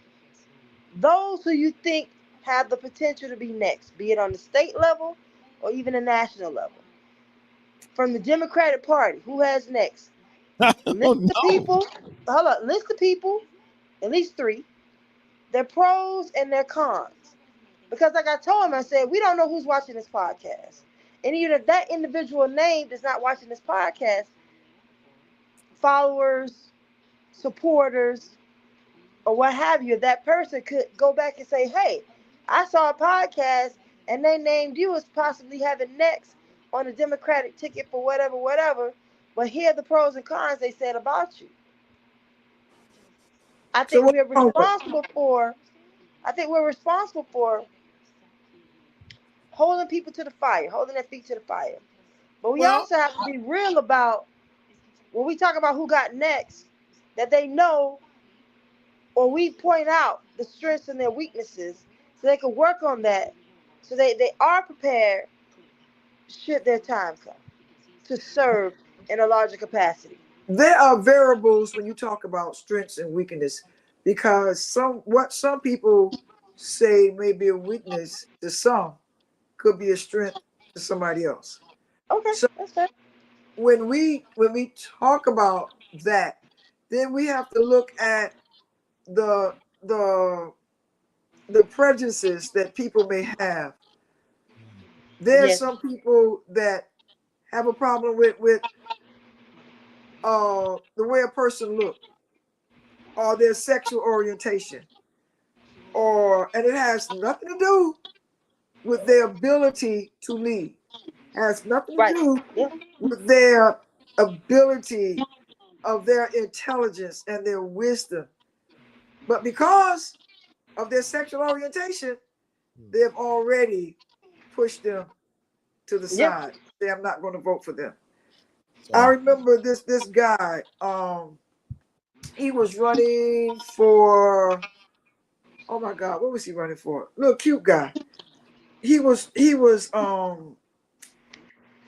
S6: those who you think have the potential to be next, be it on the state level or even the national level. From the Democratic Party, who has next?
S4: I
S6: List
S4: don't
S6: the
S4: know.
S6: people. Hold up. List the people, at least three, their pros and their cons. Because, like I told him, I said, we don't know who's watching this podcast. And even if that individual name is not watching this podcast, followers, supporters, or what have you, that person could go back and say, hey, I saw a podcast and they named you as possibly having next on a Democratic ticket for whatever, whatever. But here are the pros and cons they said about you. I
S5: so
S6: think
S5: what's
S6: we're
S5: the homework?
S6: responsible for I think we're responsible for holding people to the fire, holding their feet to the fire. But we
S4: Well,
S6: also have to be real about when we talk about who got next, that they know or we point out the strengths and their weaknesses so they can work on that so they are prepared should their time come to serve in a larger capacity.
S5: There are variables when you talk about strengths and weakness, because some people say may be a weakness to some could be a strength to somebody else.
S6: Okay,
S5: So
S6: that's fair.
S5: when we talk about that, then we have to look at the the the prejudices that people may have. There's
S6: Yes.
S5: some people that have a problem with the way a person looks or their sexual orientation, and it has nothing to do with their ability to lead. Has nothing to
S6: Right.
S5: do
S6: Yeah.
S5: with their ability of their intelligence and their wisdom. But because of their sexual orientation, they've already pushed them to the
S6: Yep.
S5: side. Say, I'm not going to vote for them. I
S4: so
S5: remember this guy. He was running for, oh my God, what was he running for? Little cute guy. He was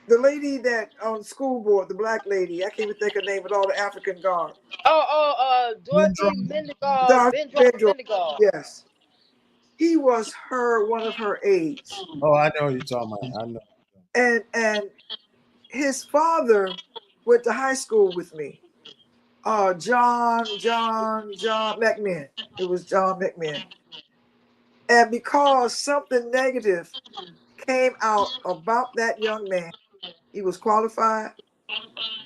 S5: the the lady that on the school board, the black lady, I can't even think her name, with all the African guard.
S6: Dorothy Mendigar,
S5: Dr.
S6: Bendra
S5: Bendra.
S6: Mendigar.
S5: Yes. He was one of her aides.
S4: Oh, I know what you're talking about. I know.
S5: And his father went to high school with me. John McMahon. It was John McMahon. And because something negative came out about that young man, he was qualified,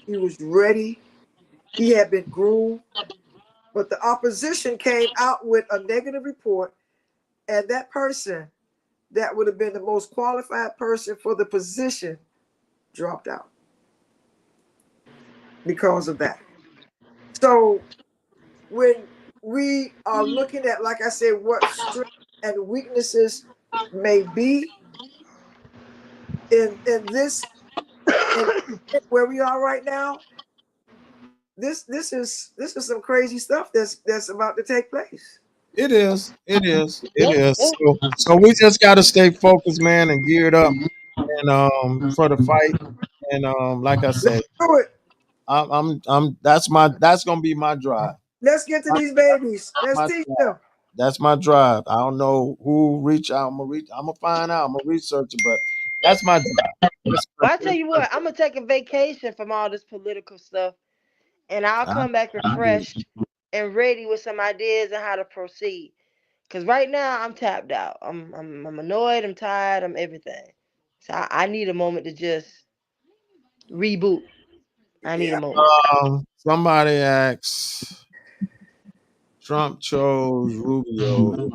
S5: he was ready, he had been groomed, but the opposition came out with a negative report, and that person that would have been the most qualified person for the position dropped out because of that. So when we are looking at, like I said, what strengths and weaknesses may be in this, where we are right now, this is some crazy stuff that's about to take place.
S4: It is. So we just got to stay focused, man, and geared up, and for the fight. And like I said,
S5: Do it.
S4: that's gonna be my drive.
S5: Let's get to these babies. Let's teach them.
S4: That's my drive. I don't know who reach out. I'm gonna find out. I'm gonna research it, but that's my drive.
S6: But I tell you what, I'm gonna take a vacation from all this political stuff, and I'll come back refreshed and ready with some ideas on how to proceed. Cause right now I'm tapped out. I'm annoyed. I'm tired. I'm everything. So I need a moment to just reboot. I need a moment.
S4: Somebody asks, Trump chose Rubio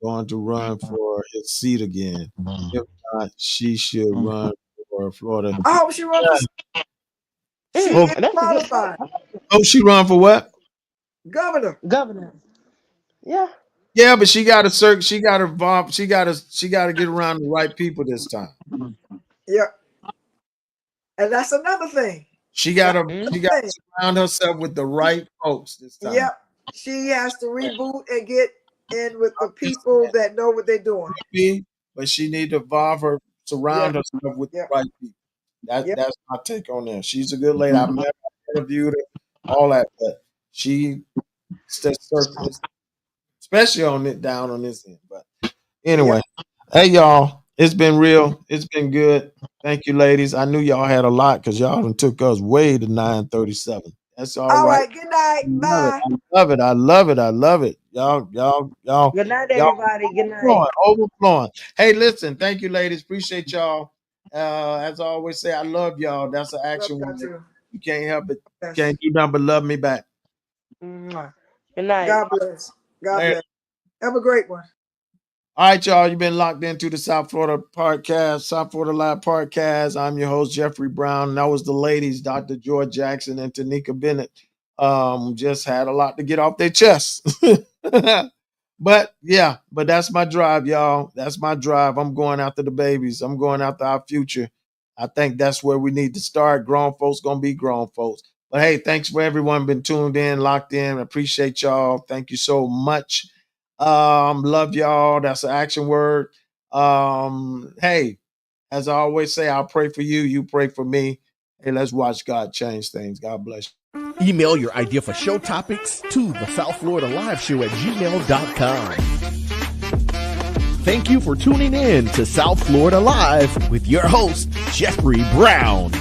S4: going to run for his seat again. If not, she should run for Florida.
S5: I hope she runs. She is qualified.
S4: Oh, she run for what?
S5: Governor.
S6: Yeah.
S4: Yeah, but she got to search. She got to get around the right people this time.
S5: Yeah. And that's another thing.
S4: She got to surround herself with the right folks this time.
S5: Yep. She has to reboot and get in with the people that know what they're doing.
S4: But she need to surround herself with the right people. That's my take on that. She's a good lady. I've met her, interviewed her, all that, but she surface, especially down on this end. But anyway, hey y'all, it's been real. It's been good. Thank you, ladies. I knew y'all had a lot because y'all done took us way to 9:37. That's all right.
S5: Good night. Bye.
S4: I love it. Y'all.
S6: Good night, everybody. Good night.
S4: Overflowing. Hey, listen. Thank you, ladies. Appreciate y'all. As I always say, I love y'all. That's an action word. You can't help it.
S5: Yes.
S4: Can't do nothing but love me back.
S6: Good night.
S5: God bless. God bless. Have a great one.
S4: All right, y'all. You've been locked into the South Florida Podcast, South Florida Live Podcast. I'm your host, Jeffrey Brown. And that was the ladies, Dr. George Jackson and Tanika Bennett. Just had a lot to get off their chests. But that's my drive, y'all. That's my drive. I'm going after the babies. I'm going after our future. I think that's where we need to start. Grown folks gonna be grown folks. But hey, thanks for everyone been tuned in, locked in. Appreciate y'all. Thank you so much. Love y'all. That's an action word. Hey, as I always say, I'll pray for you. You pray for me. Hey, let's watch God change things. God bless you.
S1: Email your idea for show topics to the South Florida Live Show at gmail.com. Thank you for tuning in to South Florida Live with your host, Jeffrey Brown.